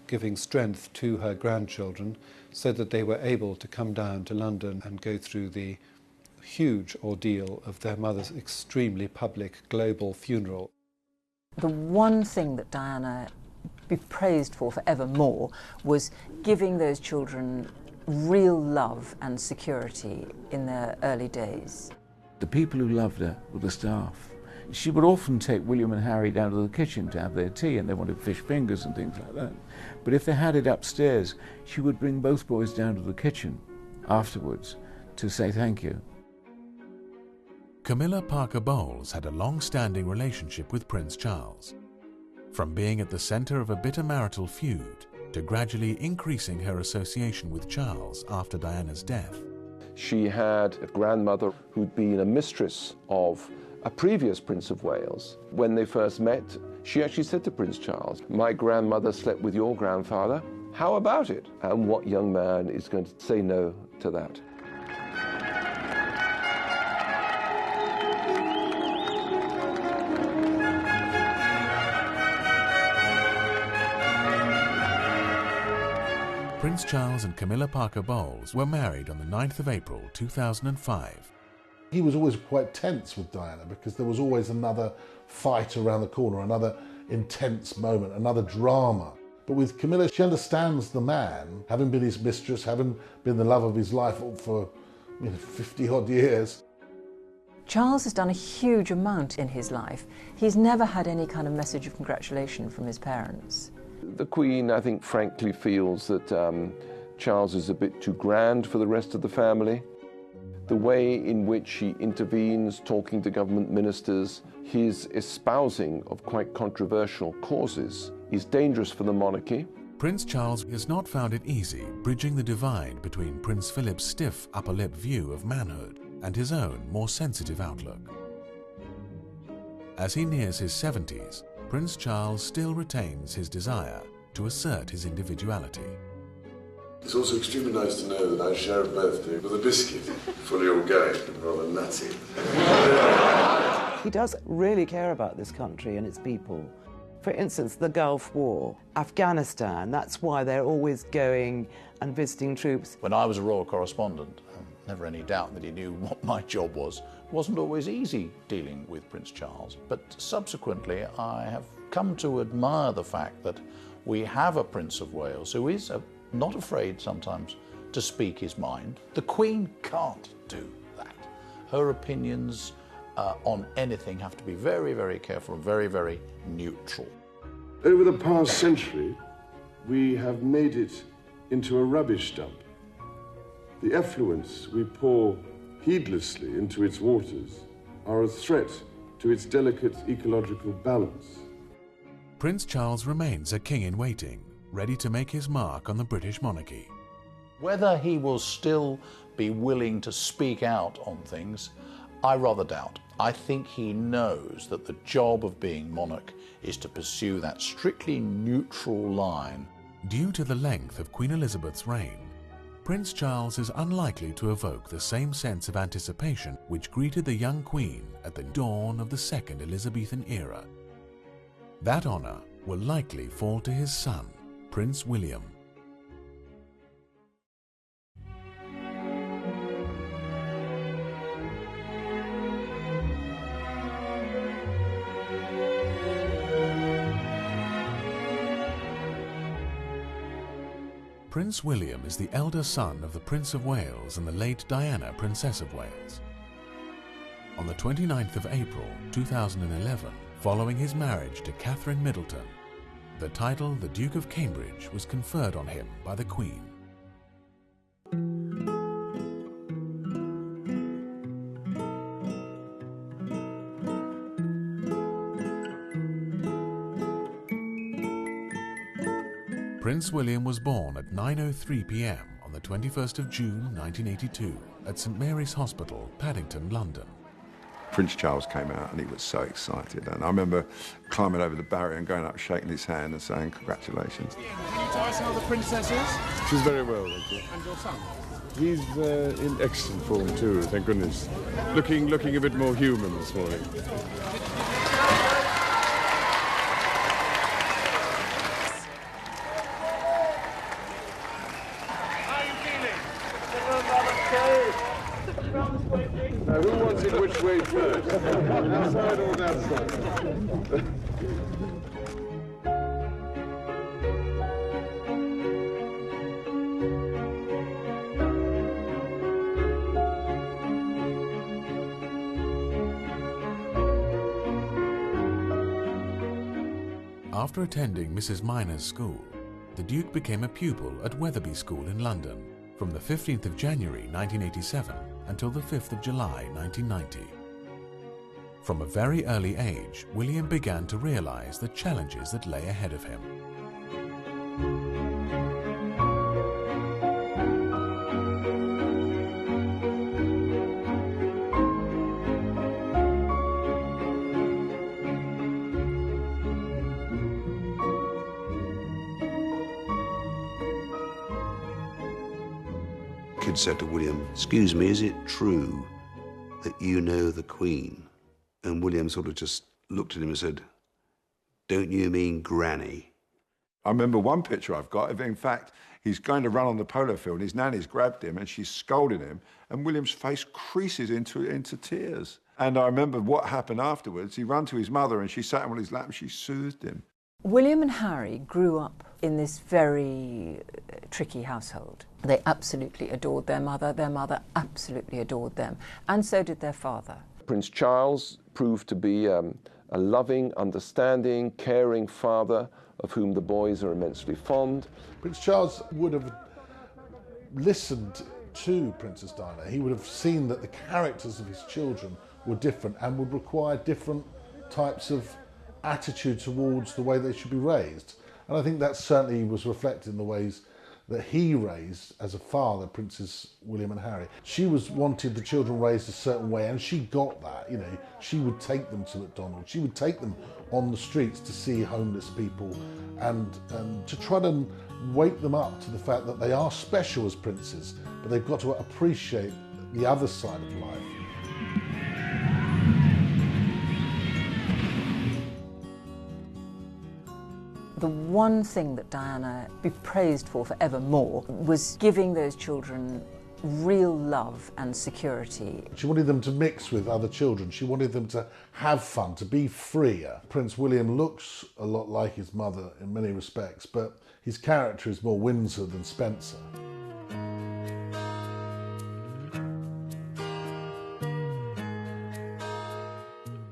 giving strength to her grandchildren so that they were able to come down to London and go through the huge ordeal of their mother's extremely public global funeral. The one thing that Diana be praised for forevermore was giving those children real love and security in their early days. The people who loved her were the staff. She would often take William and Harry down to the kitchen to have their tea, and they wanted fish fingers and things like that. But if they had it upstairs, she would bring both boys down to the kitchen afterwards to say thank you. Camilla Parker Bowles had a long-standing relationship with Prince Charles. from being at the centre of a bitter marital feud to gradually increasing her association with Charles after Diana's death. She had a grandmother who'd been a mistress of a previous Prince of Wales. When they first met, she actually said to Prince Charles, "My grandmother slept with your grandfather. How about it?" And what young man is going to say no to that? Prince Charles and Camilla Parker Bowles were married on the 9th of April 2005. He was always quite tense with Diana because there was always another fight around the corner, another intense moment, another drama. But with Camilla, she understands the man, having been his mistress, having been the love of his life for 50-odd years. Charles has done a huge amount in his life. He's never had any kind of message of congratulation from his parents. The Queen, I think, frankly feels that Charles is a bit too grand for the rest of the family. The way in which he intervenes, talking to government ministers, his espousing of quite controversial causes is dangerous for the monarchy. Prince Charles has not found it easy bridging the divide between Prince Philip's stiff upper lip view of manhood and his own more sensitive outlook. As he nears his 70s, Prince Charles still retains his desire to assert his individuality. It's also extremely nice to know that I share a birthday with a biscuit, fully organic and rather nutty. He does really care about this country and its people. For instance, the Gulf War, Afghanistan, that's why they're always going and visiting troops. When I was a royal correspondent, never any doubt that he knew what my job was. It wasn't always easy dealing with Prince Charles, but subsequently I have come to admire the fact that we have a Prince of Wales who is not afraid sometimes to speak his mind. The Queen can't do that. Her opinions on anything have to be very, very careful, very, very neutral. Over the past century, we have made it into a rubbish dump. The effluents we pour heedlessly into its waters are a threat to its delicate ecological balance. Prince Charles remains a king-in-waiting, ready to make his mark on the British monarchy. Whether he will still be willing to speak out on things, I rather doubt. I think he knows that the job of being monarch is to pursue that strictly neutral line. Due to the length of Queen Elizabeth's reign, Prince Charles is unlikely to evoke the same sense of anticipation which greeted the young Queen at the dawn of the Second Elizabethan era. That honour will likely fall to his son, Prince William. Prince William is the elder son of the Prince of Wales and the late Diana, Princess of Wales. On the 29th of April 2011, following his marriage to Catherine Middleton, the title the Duke of Cambridge was conferred on him by the Queen. Prince William was born at 9:03 p.m. on the 21st of June 1982 at St Mary's Hospital, Paddington, London. Prince Charles came out and he was so excited, and I remember climbing over the barrier and going up, shaking his hand and saying congratulations. Can you tell us how the princess is? She's very well, thank you. And your son? He's in excellent form too, thank goodness. Looking a bit more human this morning. Now, who wants it which way first? Outside or that side? After attending Mrs. Minor's school, the Duke became a pupil at Wetherby School in London from the 15th of January 1987 until the 5th of July 1990. From a very early age, William began to realise the challenges that lay ahead of him. Kid said to William, "Excuse me, is it true that you know the Queen?" And William sort of just looked at him and said, "Don't you mean Granny?" I remember one picture I've got, in fact, he's going to run on the polo field, and his nanny's grabbed him, and she's scolding him, and William's face creases into tears. And I remember what happened afterwards. He ran to his mother, and she sat him on his lap, and she soothed him. William and Harry grew up in this very tricky household. They absolutely adored their mother absolutely adored them, and so did their father. Prince Charles proved to be a loving, understanding, caring father of whom the boys are immensely fond. Prince Charles would have listened to Princess Diana. He would have seen that the characters of his children were different and would require different types of attitude towards the way they should be raised. And I think that certainly was reflected in the ways that he raised, as a father, Princes William and Harry. She wanted the children raised a certain way, and she got that. You know, she would take them to McDonald's, she would take them on the streets to see homeless people, and to try to wake them up to the fact that they are special as princes, but they've got to appreciate the other side of life. The one thing that Diana be praised for forevermore was giving those children real love and security. She wanted them to mix with other children. She wanted them to have fun, to be freer. Prince William looks a lot like his mother in many respects, but his character is more Windsor than Spencer.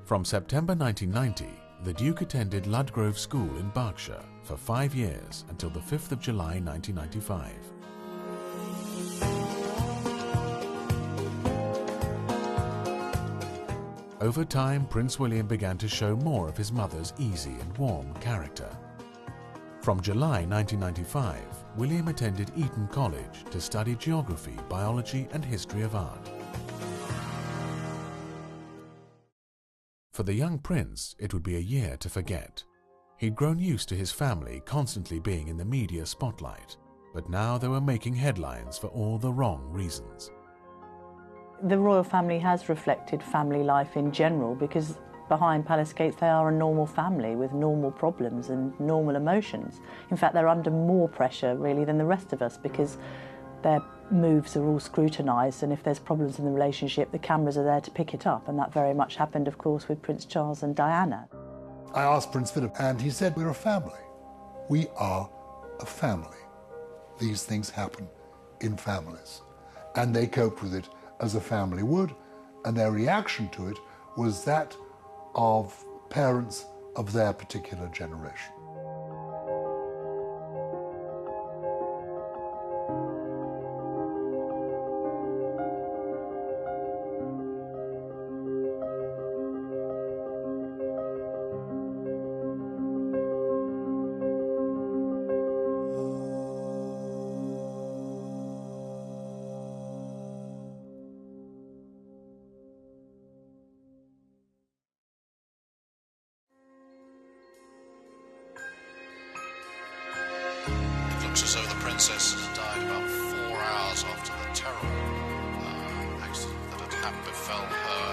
From September 1990, the Duke attended Ludgrove School in Berkshire for 5 years until the 5th of July 1995. Over time, Prince William began to show more of his mother's easy and warm character. From July 1995, William attended Eton College to study geography, biology and history of art. For the young prince, it would be a year to forget. He'd grown used to his family constantly being in the media spotlight, but now they were making headlines for all the wrong reasons. The royal family has reflected family life in general, because behind palace gates they are a normal family with normal problems and normal emotions. In fact, they're under more pressure really than the rest of us, because their moves are all scrutinised, and if there's problems in the relationship, the cameras are there to pick it up, and that very much happened, of course, with Prince Charles and Diana. I asked Prince Philip, and he said, "We're a family. We are a family. These things happen in families." And they coped with it as a family would, and their reaction to it was that of parents of their particular generation. As though the princess died about 4 hours after the terrible accident that had befell her.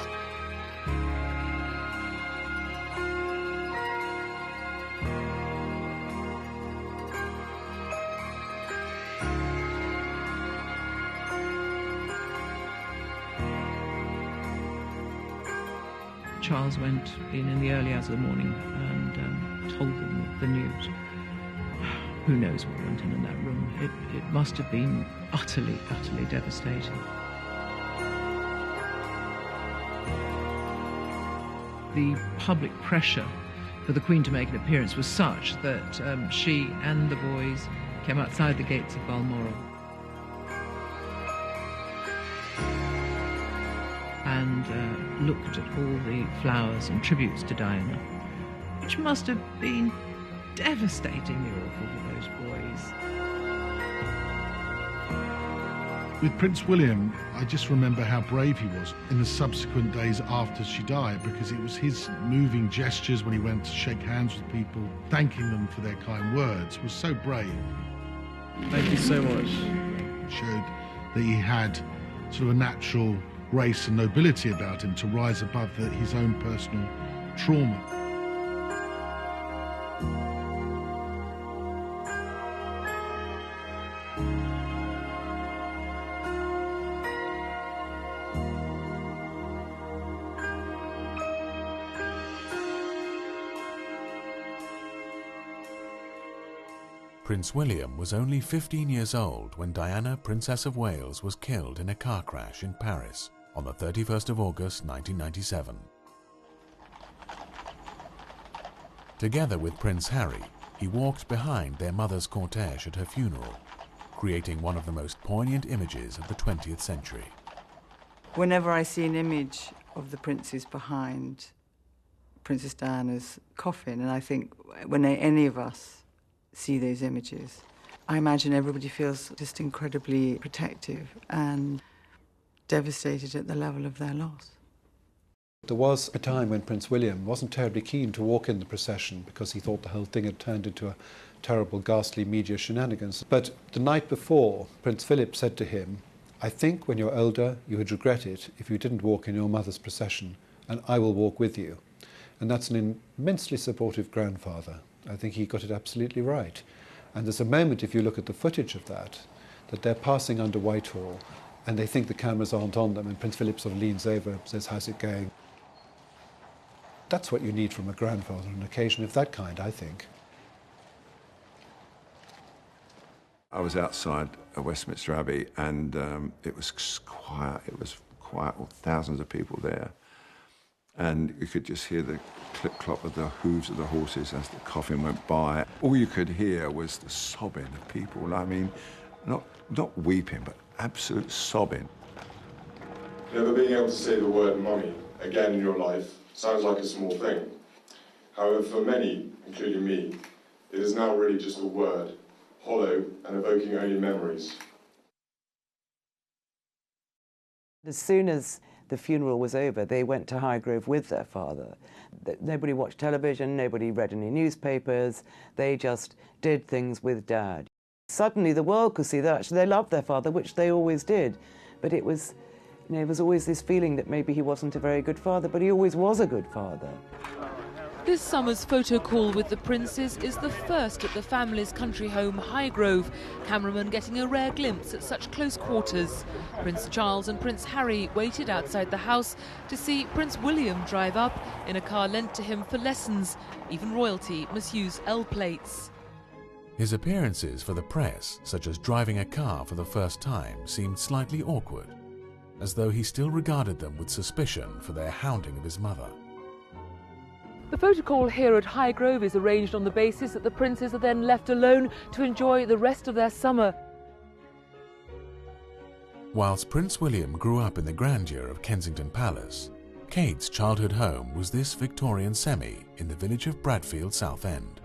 Charles went in the early hours of the morning and told them the news. Who knows what went on in that room? It must have been utterly, utterly devastating. The public pressure for the Queen to make an appearance was such that she and the boys came outside the gates of Balmoral. And looked at all the flowers and tributes to Diana, which must have been devastatingly awful for those boys. With Prince William, I just remember how brave he was in the subsequent days after she died, because it was his moving gestures when he went to shake hands with people, thanking them for their kind words, was so brave. Thank you so much. It showed that he had sort of a natural grace and nobility about him to rise above his own personal trauma. Prince William was only 15 years old when Diana, Princess of Wales, was killed in a car crash in Paris on the 31st of August 1997. Together with Prince Harry, he walked behind their mother's cortege at her funeral, creating one of the most poignant images of the 20th century. Whenever I see an image of the princes behind Princess Diana's coffin, and I think when any of us see those images, I imagine everybody feels just incredibly protective and devastated at the level of their loss. There was a time when Prince William wasn't terribly keen to walk in the procession because he thought the whole thing had turned into a terrible, ghastly media shenanigans. But the night before, Prince Philip said to him, "I think when you're older, you would regret it if you didn't walk in your mother's procession, and I will walk with you." And that's an immensely supportive grandfather. I think he got it absolutely right. And there's a moment, if you look at the footage of that they're passing under Whitehall and they think the cameras aren't on them, and Prince Philip sort of leans over and says, "How's it going?" That's what you need from a grandfather on an occasion of that kind, I think. I was outside Westminster Abbey, and it was quiet. It was quiet, with thousands of people there. And you could just hear the clip-clop of the hooves of the horses as the coffin went by. All you could hear was the sobbing of people. I mean, not weeping, but absolute sobbing. Never being able to say the word mummy again in your life sounds like a small thing. However, for many, including me, it is now really just a word, hollow and evoking only memories. As soon as the funeral was over, they went to Highgrove with their father. Nobody watched television, nobody read any newspapers, they just did things with Dad. Suddenly the world could see that actually they loved their father, which they always did, but it was, you know, there was always this feeling that maybe he wasn't a very good father, but he always was a good father. This summer's photo call with the princes is the first at the family's country home, Highgrove. Cameramen getting a rare glimpse at such close quarters. Prince Charles and Prince Harry waited outside the house to see Prince William drive up in a car lent to him for lessons. Even royalty must use L plates. His appearances for the press, such as driving a car for the first time, seemed slightly awkward, as though he still regarded them with suspicion for their hounding of his mother. The photo call here at Highgrove is arranged on the basis that the princes are then left alone to enjoy the rest of their summer. Whilst Prince William grew up in the grandeur of Kensington Palace, Kate's childhood home was this Victorian semi in the village of Bradfield, Southend.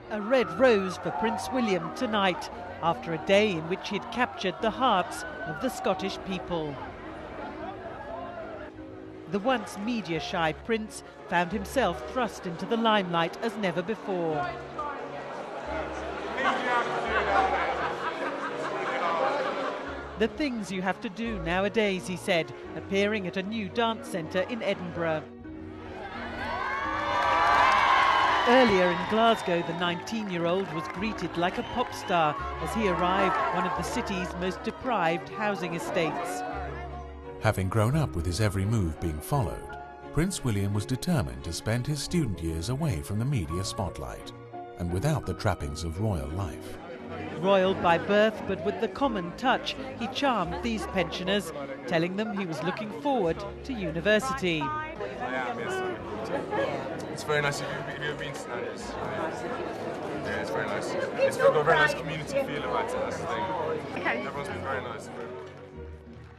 A red rose for Prince William tonight, after a day in which he'd captured the hearts of the Scottish people. The once media-shy prince found himself thrust into the limelight as never before. The things you have to do nowadays, he said, appearing at a new dance centre in Edinburgh. Earlier in Glasgow, the 19-year-old was greeted like a pop star as he arrived at one of the city's most deprived housing estates. Having grown up with his every move being followed, Prince William was determined to spend his student years away from the media spotlight and without the trappings of royal life. Royal by birth, but with the common touch, he charmed these pensioners, telling them he was looking forward to university. I am, yes. It's very nice. Have you ever been to Sanders? Yeah, it's very nice. It's got a very nice community feel about it, that's the thing. Everyone's been very nice.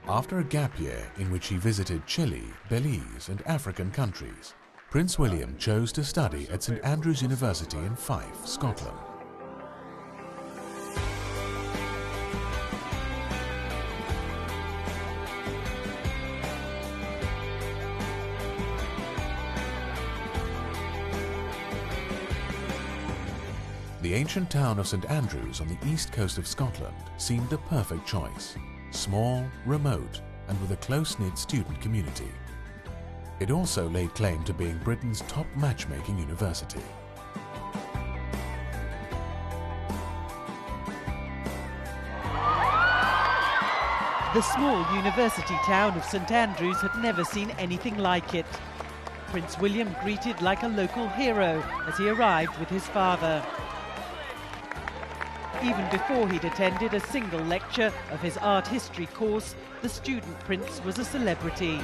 After a gap year in which he visited Chile, Belize and African countries, Prince William chose to study at St Andrews University in Fife, Scotland. The ancient town of St Andrews on the east coast of Scotland seemed the perfect choice. Small, remote, and with a close-knit student community. It also laid claim to being Britain's top matchmaking university. The small university town of St Andrews had never seen anything like it. Prince William greeted like a local hero as he arrived with his father. Even before he'd attended a single lecture of his art history course, the student prince was a celebrity.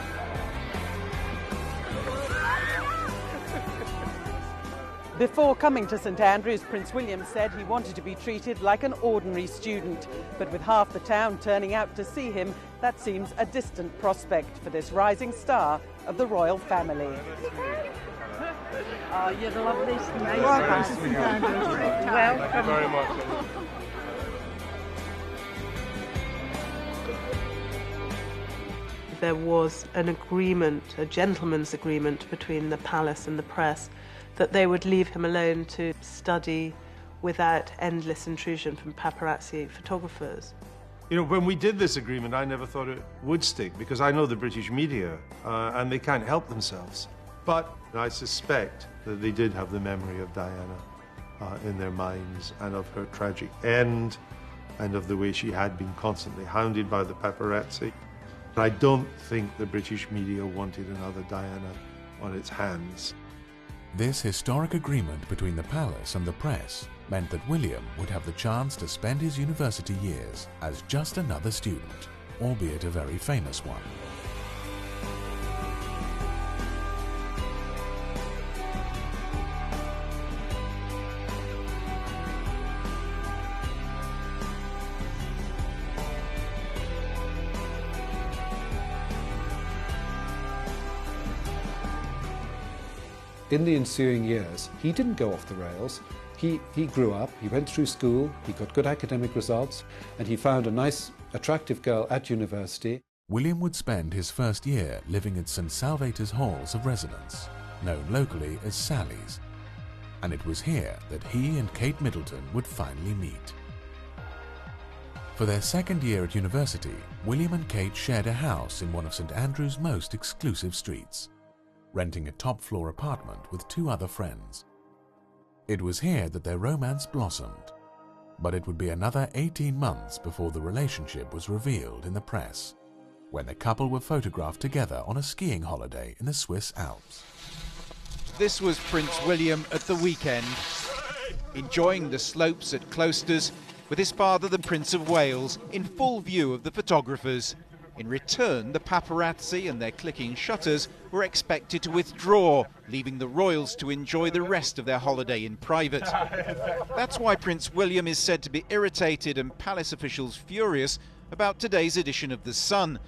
Before coming to St Andrews, Prince William said he wanted to be treated like an ordinary student. But with half the town turning out to see him, that seems a distant prospect for this rising star of the royal family. Oh, you're the loveliest name. Welcome to St Andrews. Welcome. Thank you very much. There was an agreement, a gentleman's agreement between the palace and the press that they would leave him alone to study without endless intrusion from paparazzi photographers. You know, when we did this agreement, I never thought it would stick because I know the British media and they can't help themselves. But I suspect that they did have the memory of Diana in their minds and of her tragic end and of the way she had been constantly hounded by the paparazzi. I don't think the British media wanted another Diana on its hands. This historic agreement between the palace and the press meant that William would have the chance to spend his university years as just another student, albeit a very famous one. In the ensuing years, he didn't go off the rails. He grew up, he went through school, he got good academic results, and he found a nice, attractive girl at university. William would spend his first year living at St Salvator's Halls of Residence, known locally as Sally's, and it was here that he and Kate Middleton would finally meet. For their second year at university, William and Kate shared a house in one of St Andrews' most exclusive streets, renting a top-floor apartment with two other friends. It was here that their romance blossomed, but it would be another 18 months before the relationship was revealed in the press, when the couple were photographed together on a skiing holiday in the Swiss Alps. This was Prince William at the weekend, enjoying the slopes at Cloisters with his father, the Prince of Wales, in full view of the photographers. In return, the paparazzi and their clicking shutters were expected to withdraw, leaving the royals to enjoy the rest of their holiday in private. That's why Prince William is said to be irritated and palace officials furious about today's edition of The Sun.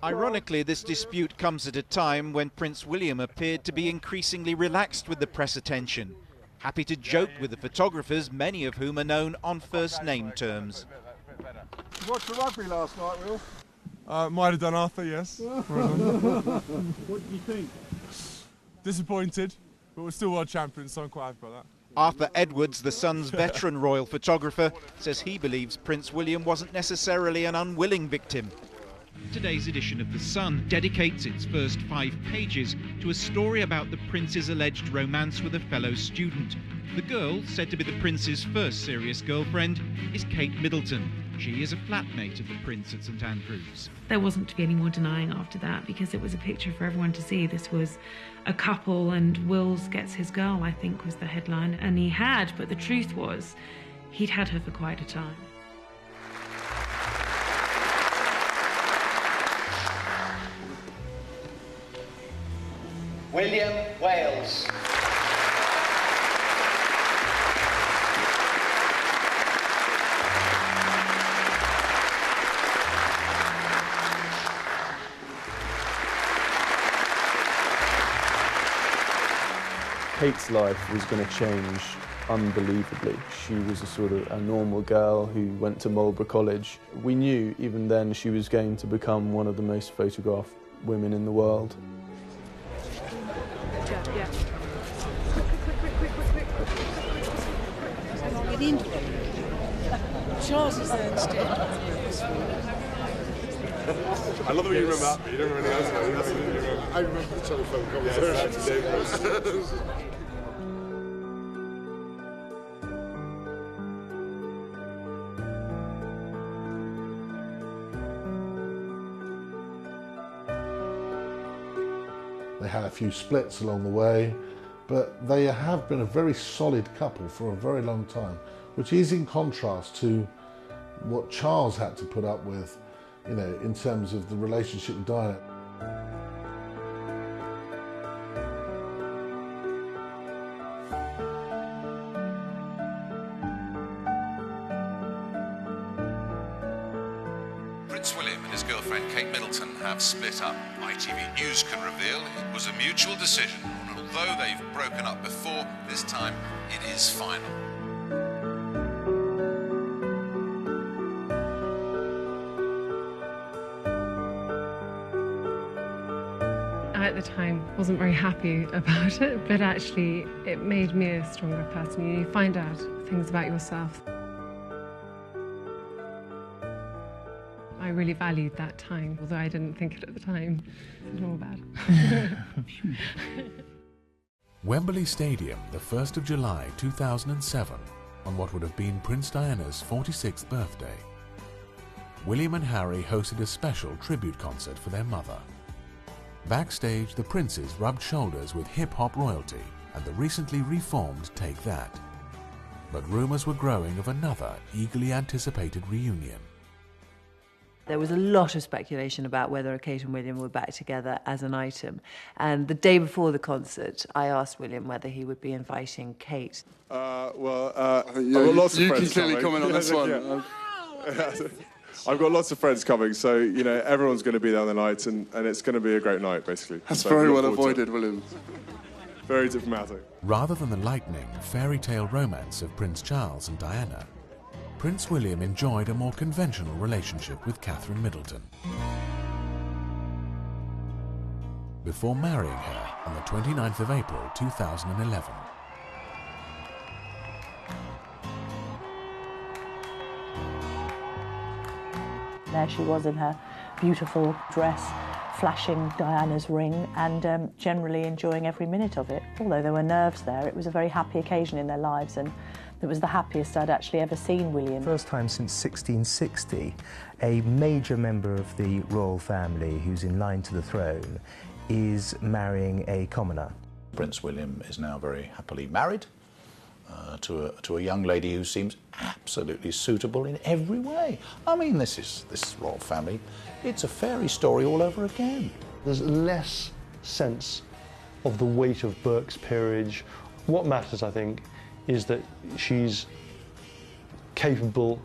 Ironically, this dispute comes at a time when Prince William appeared to be increasingly relaxed with the press attention, happy to joke with the photographers, many of whom are known on first-name terms. You watched the rugby last night, Will? Might have done, Arthur, yes. What do you think? Disappointed, but we're still world champions, so I'm quite happy about that. Arthur Edwards, the Sun's veteran royal photographer, says he believes Prince William wasn't necessarily an unwilling victim. Today's edition of The Sun dedicates its first 5 pages to a story about the prince's alleged romance with a fellow student. The girl, said to be the prince's first serious girlfriend, is Kate Middleton. She is a flatmate of the prince at St Andrews. There wasn't to be any more denying after that because it was a picture for everyone to see. This was a couple and Wills gets his girl, I think was the headline. And he had, but the truth was he'd had her for quite a time. William Wales. Kate's life was going to change unbelievably. She was a sort of a normal girl who went to Marlborough College. We knew even then she was going to become one of the most photographed women in the world. Yeah. Charles is there instead. I love the way you remember that, but you don't remember anything else. I remember the telephone conversation. They had a few splits along the way, but they have been a very solid couple for a very long time, which is in contrast to what Charles had to put up with, you know, in terms of the relationship with Diana. Prince William and his girlfriend Kate Middleton have split up. ITV News can reveal it was a mutual decision, and although they've broken up before, this time it is final. I, at the time, wasn't very happy about it, but actually it made me a stronger person. You find out things about yourself. I really valued that time, although I didn't think it at the time. It's all bad. Wembley Stadium, the 1st of July 2007, on what would have been Prince Diana's 46th birthday. William and Harry hosted a special tribute concert for their mother. Backstage, the princes rubbed shoulders with hip-hop royalty and the recently reformed Take That. But rumours were growing of another eagerly anticipated reunion. There was a lot of speculation about whether Kate and William were back together as an item. And the day before the concert, I asked William whether he would be inviting Kate. I've got lots of friends You can clearly coming. comment on this one. I've got lots of friends coming, so, you know, everyone's going to be there on the night, and it's going to be a great night, basically. That's so very well avoided, William. Very diplomatic. Rather than the lightning, fairy tale romance of Prince Charles and Diana, Prince William enjoyed a more conventional relationship with Catherine Middleton before marrying her on the 29th of April 2011. There she was in her beautiful dress, flashing Diana's ring and generally enjoying every minute of it. Although there were nerves there, it was a very happy occasion in their lives, and it was the happiest I'd actually ever seen William. First time since 1660, a major member of the royal family who's in line to the throne is marrying a commoner. Prince William is now very happily married to a young lady who seems absolutely suitable in every way. I mean, this royal family, it's a fairy story all over again. There's less sense of the weight of Burke's peerage. What matters, I think, is that she's capable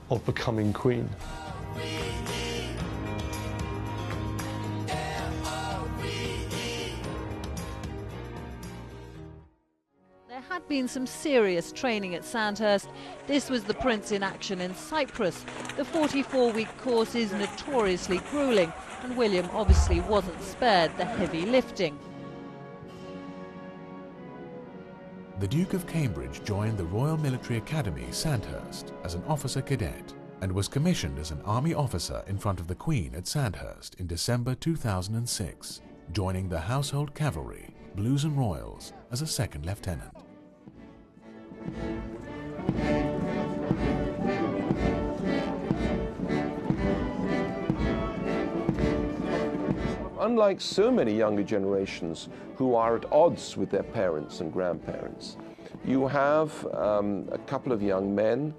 of becoming queen. There had been some serious training at Sandhurst. This was the prince in action in Cyprus. The 44-week course is notoriously gruelling, and William obviously wasn't spared the heavy lifting. The Duke of Cambridge joined the Royal Military Academy, Sandhurst, as an officer cadet and was commissioned as an army officer in front of the Queen at Sandhurst in December 2006, joining the Household Cavalry, Blues and Royals, as a second lieutenant. Unlike so many younger generations who are at odds with their parents and grandparents, you have a couple of young men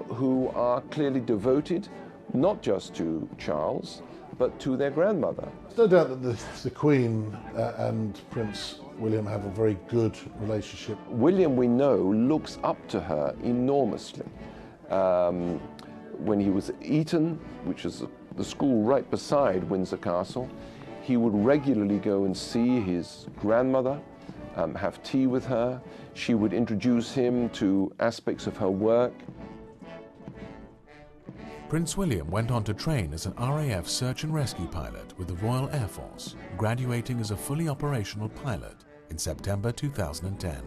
who are clearly devoted not just to Charles, but to their grandmother. There's no doubt that the Queen and Prince William have a very good relationship. William, we know, looks up to her enormously. When he was at Eton, which is the school right beside Windsor Castle, he would regularly go and see his grandmother have tea with her. She would introduce him to aspects of her work. Prince William went on to train as an RAF search and rescue pilot with the Royal Air Force, graduating as a fully operational pilot in September 2010.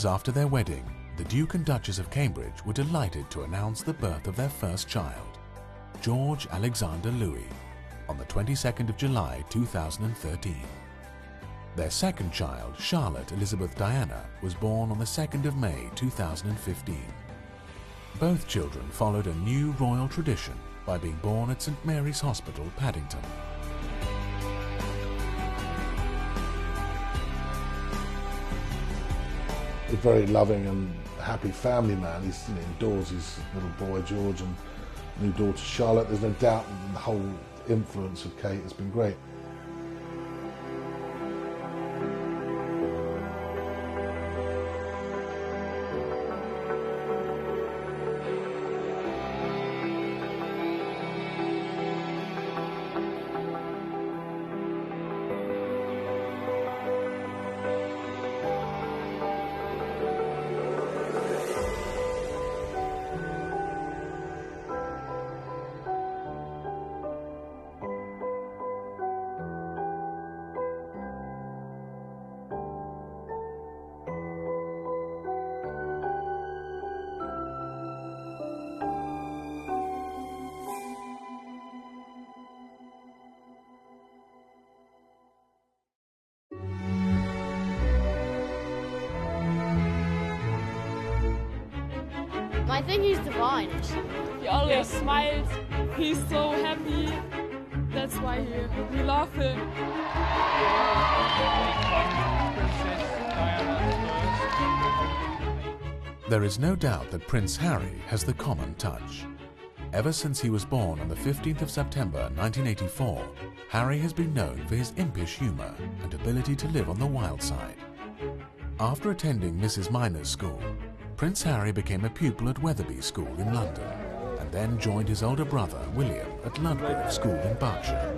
After their wedding, the Duke and Duchess of Cambridge were delighted to announce the birth of their first child, George Alexander Louis, on the 22nd of July 2013. Their second child, Charlotte Elizabeth Diana, was born on the 2nd of May 2015. Both children followed a new royal tradition by being born at St Mary's Hospital, Paddington. A very loving and happy family man. He's adores his little boy George and new daughter Charlotte. There's no doubt the whole influence of Kate has been great. I think he's divine. He always smiles. He's so happy. That's why we love him. There is no doubt that Prince Harry has the common touch. Ever since he was born on the 15th of September 1984, Harry has been known for his impish humour and ability to live on the wild side. After attending Mrs. Minor's school, Prince Harry became a pupil at Wetherby School in London and then joined his older brother, William, at Ludgrove School in Berkshire.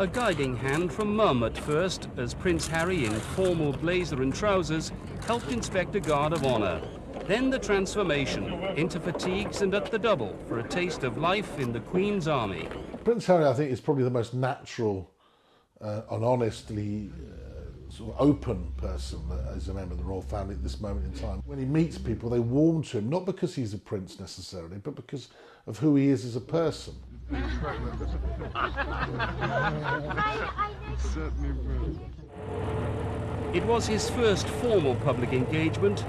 A guiding hand from Mum at first, as Prince Harry, in formal blazer and trousers, helped inspect a guard of honour. Then the transformation into fatigues and at the double for a taste of life in the Queen's Army. Prince Harry, I think, is probably the most natural and honestly sort of open person as a member of the royal family at this moment in time. When he meets people, they warm to him, not because he's a prince necessarily, but because of who he is as a person. It was his first formal public engagement.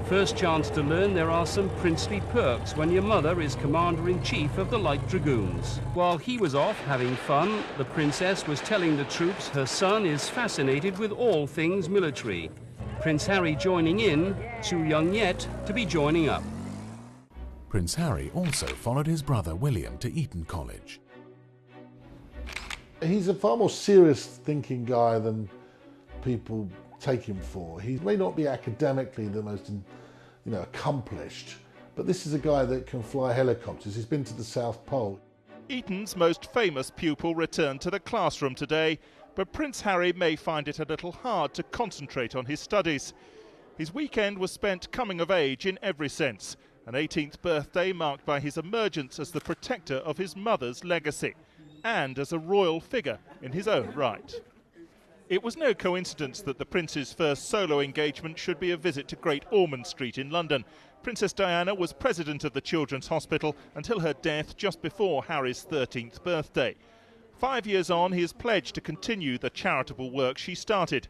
First chance to learn there are some princely perks when your mother is Commander-in-Chief of the Light Dragoons. While he was off having fun, the princess was telling the troops her son is fascinated with all things military. Prince Harry joining in, too young yet to be joining up. Prince Harry also followed his brother William to Eton College. He's a far more serious thinking guy than people take him for. He may not be academically the most accomplished, but this is a guy that can fly helicopters. He's been to the South Pole. Eton's most famous pupil returned to the classroom today, but Prince Harry may find it a little hard to concentrate on his studies. His weekend was spent coming of age in every sense, an 18th birthday marked by his emergence as the protector of his mother's legacy, and as a royal figure in his own right. It was no coincidence that the Prince's first solo engagement should be a visit to Great Ormond Street in London. Princess Diana was president of the Children's Hospital until her death just before Harry's 13th birthday. 5 years on, he has pledged to continue the charitable work she started.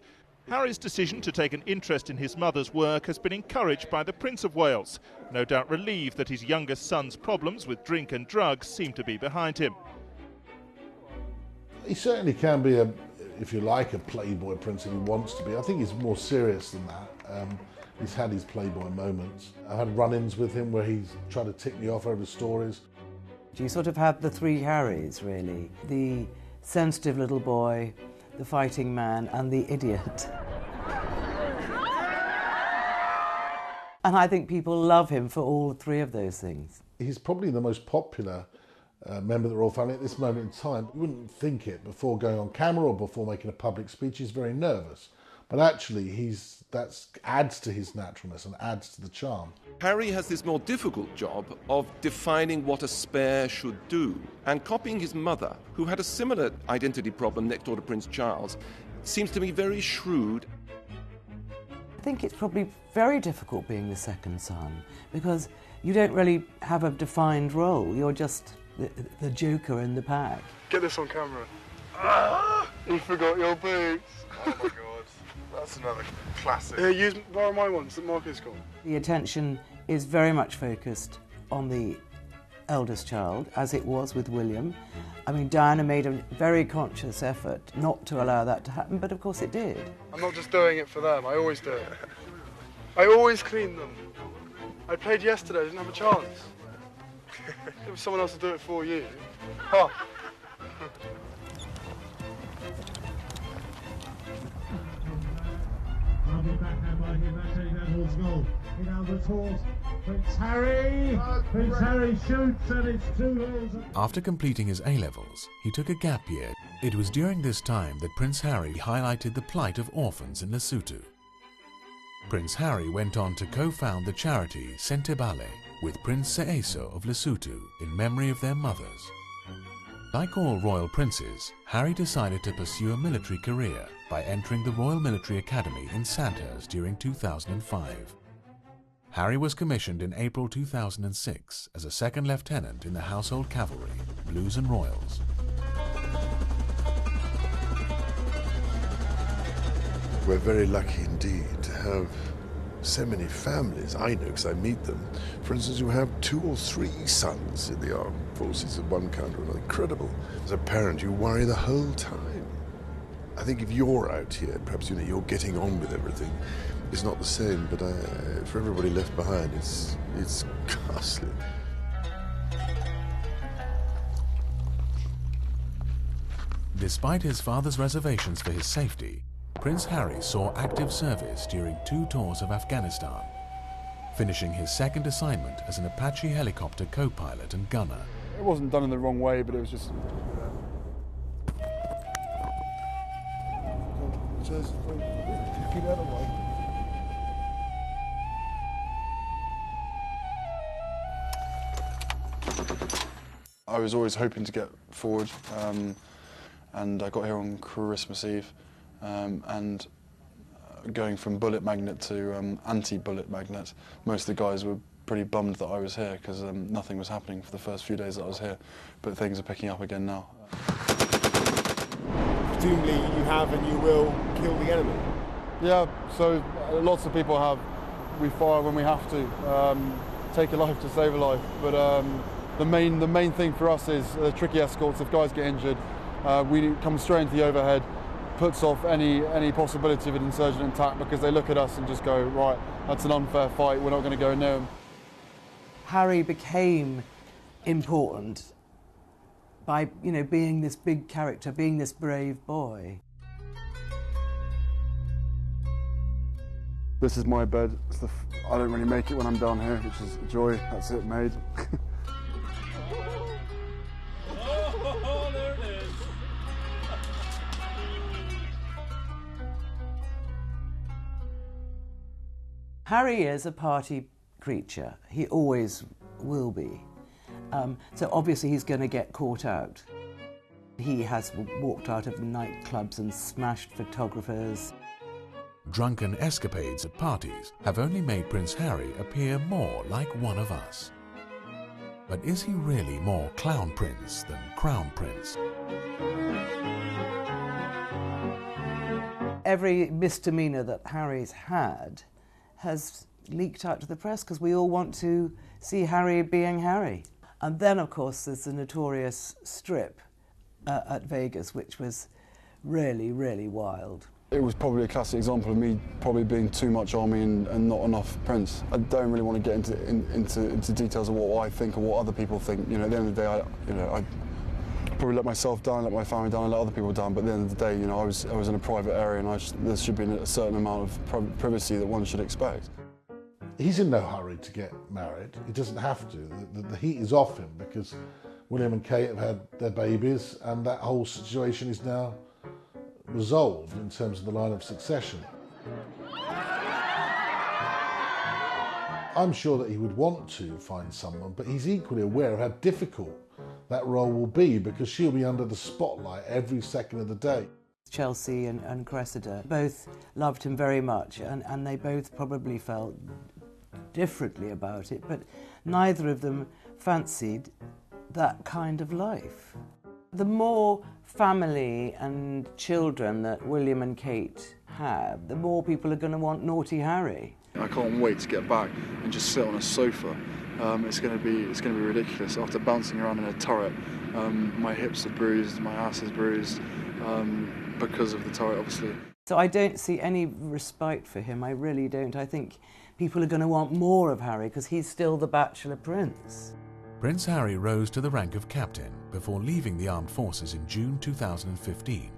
Harry's decision to take an interest in his mother's work has been encouraged by the Prince of Wales, no doubt relieved that his youngest son's problems with drink and drugs seem to be behind him. He certainly can be, if you like, a playboy prince if he wants to be. I think he's more serious than that. He's had his playboy moments. I've had run-ins with him where he's tried to tick me off over stories. You sort of have the three Harrys, really. The sensitive little boy, the fighting man, and the idiot. And I think people love him for all three of those things. He's probably the most popular member of the royal family at this moment in time. You wouldn't think it before going on camera or before making a public speech. He's very nervous. But actually, that adds to his naturalness and adds to the charm. Harry has this more difficult job of defining what a spare should do. And copying his mother, who had a similar identity problem next door to Prince Charles, seems to me very shrewd. I think it's probably very difficult being the second son, because you don't really have a defined role. You're just the joker in the pack. Get this on camera. Ah, you forgot your boots. Oh my God. That's another classic. Here, borrow my ones that Marcus got. The attention is very much focused on the eldest child, as it was with William. I mean, Diana made a very conscious effort not to allow that to happen, but of course it did. I'm not just doing it for them, I always do it. I always clean them. I played yesterday, I didn't have a chance. There was someone else to do it for you. Huh. Prince Harry! Prince Harry shoots and it's 2 goals. After completing his A-levels, he took a gap year. It was during this time that Prince Harry highlighted the plight of orphans in Lesotho. Prince Harry went on to co-found the charity Sentebale with Prince Seeiso of Lesotho in memory of their mothers. Like all royal princes, Harry decided to pursue a military career by entering the Royal Military Academy in Sandhurst during 2005. Harry was commissioned in April 2006 as a second lieutenant in the Household Cavalry, Blues and Royals. We're very lucky indeed to have so many families. I know because I meet them. For instance, you have 2 or 3 sons in the armed forces of one kind or another. Incredible. As a parent, you worry the whole time. I think if you're out here, perhaps you're getting on with everything, it's not the same, but for everybody left behind, it's ghastly. Despite his father's reservations for his safety, Prince Harry saw active service during 2 tours of Afghanistan, finishing his second assignment as an Apache helicopter co-pilot and gunner. It wasn't done in the wrong way, but it was just... Keep that away. I was always hoping to get forward, and I got here on Christmas Eve, and going from bullet magnet to anti-bullet magnet, most of the guys were pretty bummed that I was here because nothing was happening for the first few days that I was here, but things are picking up again now. Presumably you have and you will kill the enemy? Yeah, so lots of people have. We fire when we have to, take a life to save a life, but the main thing for us is tricky escorts. If guys get injured, we come straight into the overhead, puts off any possibility of an insurgent attack because they look at us and just go, right, that's an unfair fight, we're not going to go near them. Harry became important by, being this big character, being this brave boy. This is my bed. I don't really make it when I'm down here, which is a joy. That's it, made. Oh, there it is. Harry is a party creature. He always will be. So obviously he's going to get caught out. He has walked out of nightclubs and smashed photographers. Drunken escapades at parties have only made Prince Harry appear more like one of us. But is he really more clown prince than crown prince? Every misdemeanour that Harry's had has leaked out to the press because we all want to see Harry being Harry. And then, of course, there's the notorious strip at Vegas, which was really, really wild. It was probably a classic example of me probably being too much army and not enough Prince. I don't really want to get into details of what I think or what other people think. You know, at the end of the day, I probably let myself down, let my family down, and let other people down. But at the end of the day, you know, I was in a private area, and there should be a certain amount of privacy that one should expect. He's in no hurry to get married. He doesn't have to. The heat is off him because William and Kate have had their babies, and that whole situation is now resolved in terms of the line of succession. I'm sure that he would want to find someone, but he's equally aware of how difficult that role will be because she'll be under the spotlight every second of the day. Chelsea and Cressida both loved him very much, and they both probably felt differently about it, but neither of them fancied that kind of life. The more family and children that William and Kate have, the more people are going to want naughty Harry. I can't wait to get back and just sit on a sofa. It's going to be ridiculous. After bouncing around in a turret, my hips are bruised, my ass is bruised because of the turret, obviously. So I don't see any respite for him. I really don't. I think people are going to want more of Harry because he's still the bachelor prince. Prince Harry rose to the rank of captain before leaving the armed forces in June 2015.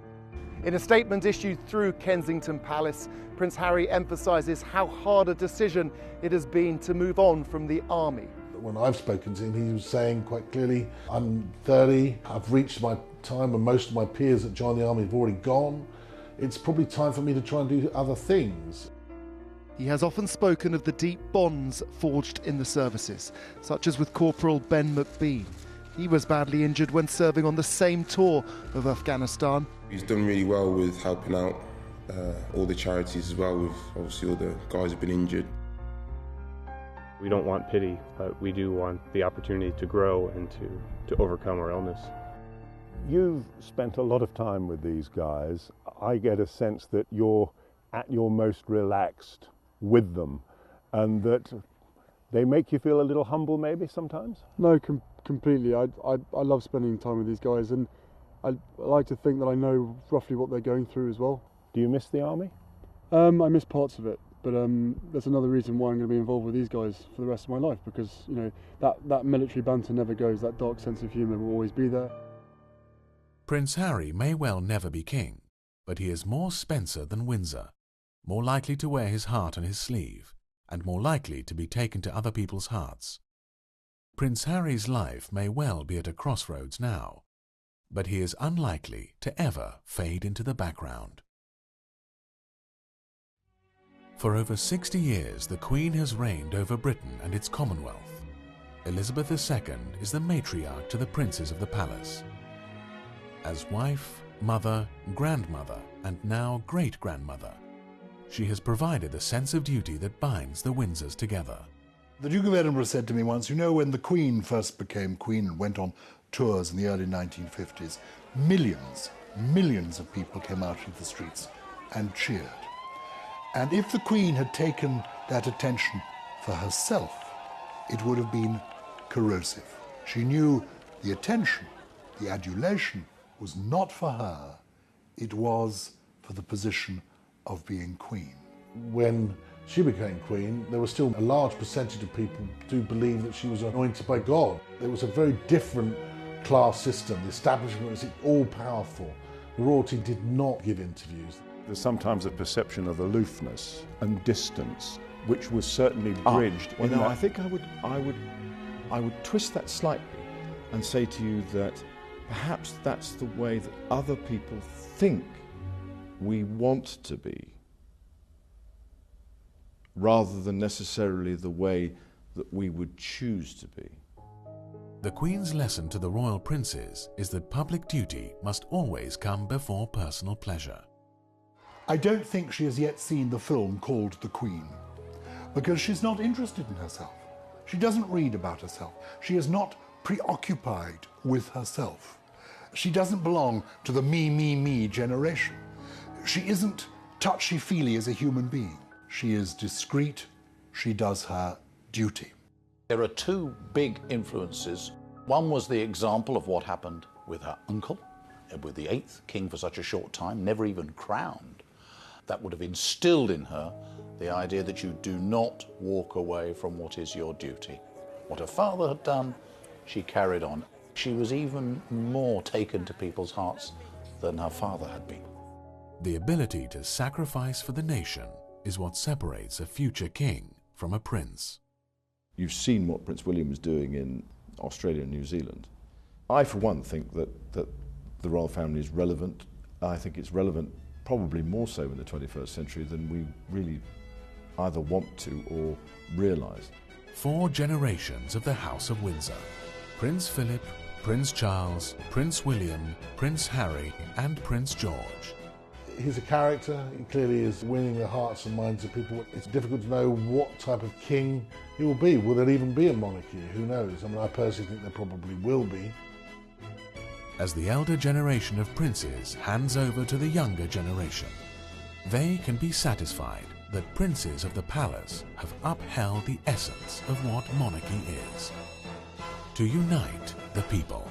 In a statement issued through Kensington Palace, Prince Harry emphasises how hard a decision it has been to move on from the army. When I've spoken to him, he was saying quite clearly, I'm 30, I've reached my time when most of my peers that joined the army have already gone. It's probably time for me to try and do other things. He has often spoken of the deep bonds forged in the services, such as with Corporal Ben McBean. He was badly injured when serving on the same tour of Afghanistan. He's done really well with helping out all the charities as well, with obviously all the guys who've been injured. We don't want pity, but we do want the opportunity to grow and to overcome our illness. You've spent a lot of time with these guys. I get a sense that you're at your most relaxed with them, and that they make you feel a little humble maybe sometimes? No, completely. I love spending time with these guys, and I like to think that I know roughly what they're going through as well. Do you miss the army? I miss parts of it, but that's another reason why I'm going to be involved with these guys for the rest of my life, because you know that military banter never goes. That dark sense of humour will always be there. Prince Harry may well never be king, but he is more Spencer than Windsor, more likely to wear his heart on his sleeve, and more likely to be taken to other people's hearts. Prince Harry's life may well be at a crossroads now, but he is unlikely to ever fade into the background. For over 60 years, the Queen has reigned over Britain and its Commonwealth. Elizabeth II is the matriarch to the princes of the palace. As wife, mother, grandmother, and now great-grandmother, she has provided the sense of duty that binds the Windsors together. The Duke of Edinburgh said to me once, you know, when the Queen first became Queen and went on tours in the early 1950s, millions of people came out into the streets and cheered. And if the Queen had taken that attention for herself, it would have been corrosive. She knew the attention, the adulation, was not for her, it was for the position of being Queen. When she became Queen, there was still a large percentage of people who believed that she was anointed by God. It was a very different class system. The establishment was all-powerful. The royalty did not give interviews. There's sometimes a perception of aloofness and distance, which was certainly bridged. Well, no, I think I would twist that slightly and say to you that perhaps that's the way that other people think we want to be, rather than necessarily the way that we would choose to be. The Queen's lesson to the royal princes is that public duty must always come before personal pleasure. I don't think she has yet seen the film called The Queen, because she's not interested in herself. She doesn't read about herself. She is not preoccupied with herself. She doesn't belong to the me generation. She isn't touchy-feely as a human being. She is discreet, she does her duty. There are two big influences. One was the example of what happened with her uncle, Edward VIII, king for such a short time, never even crowned. That would have instilled in her the idea that you do not walk away from what is your duty. What her father had done, she carried on. She was even more taken to people's hearts than her father had been. The ability to sacrifice for the nation is what separates a future king from a prince. You've seen what Prince William is doing in Australia and New Zealand. I, for one, think that the royal family is relevant. I think it's relevant probably more so in the 21st century than we really either want to or realise. 4 generations of the House of Windsor. Prince Philip, Prince Charles, Prince William, Prince Harry and Prince George. He's a character, he clearly is winning the hearts and minds of people. It's difficult to know what type of king he will be. Will there even be a monarchy? Who knows? I mean, I personally think there probably will be. As the elder generation of princes hands over to the younger generation, they can be satisfied that princes of the palace have upheld the essence of what monarchy is: to unite the people.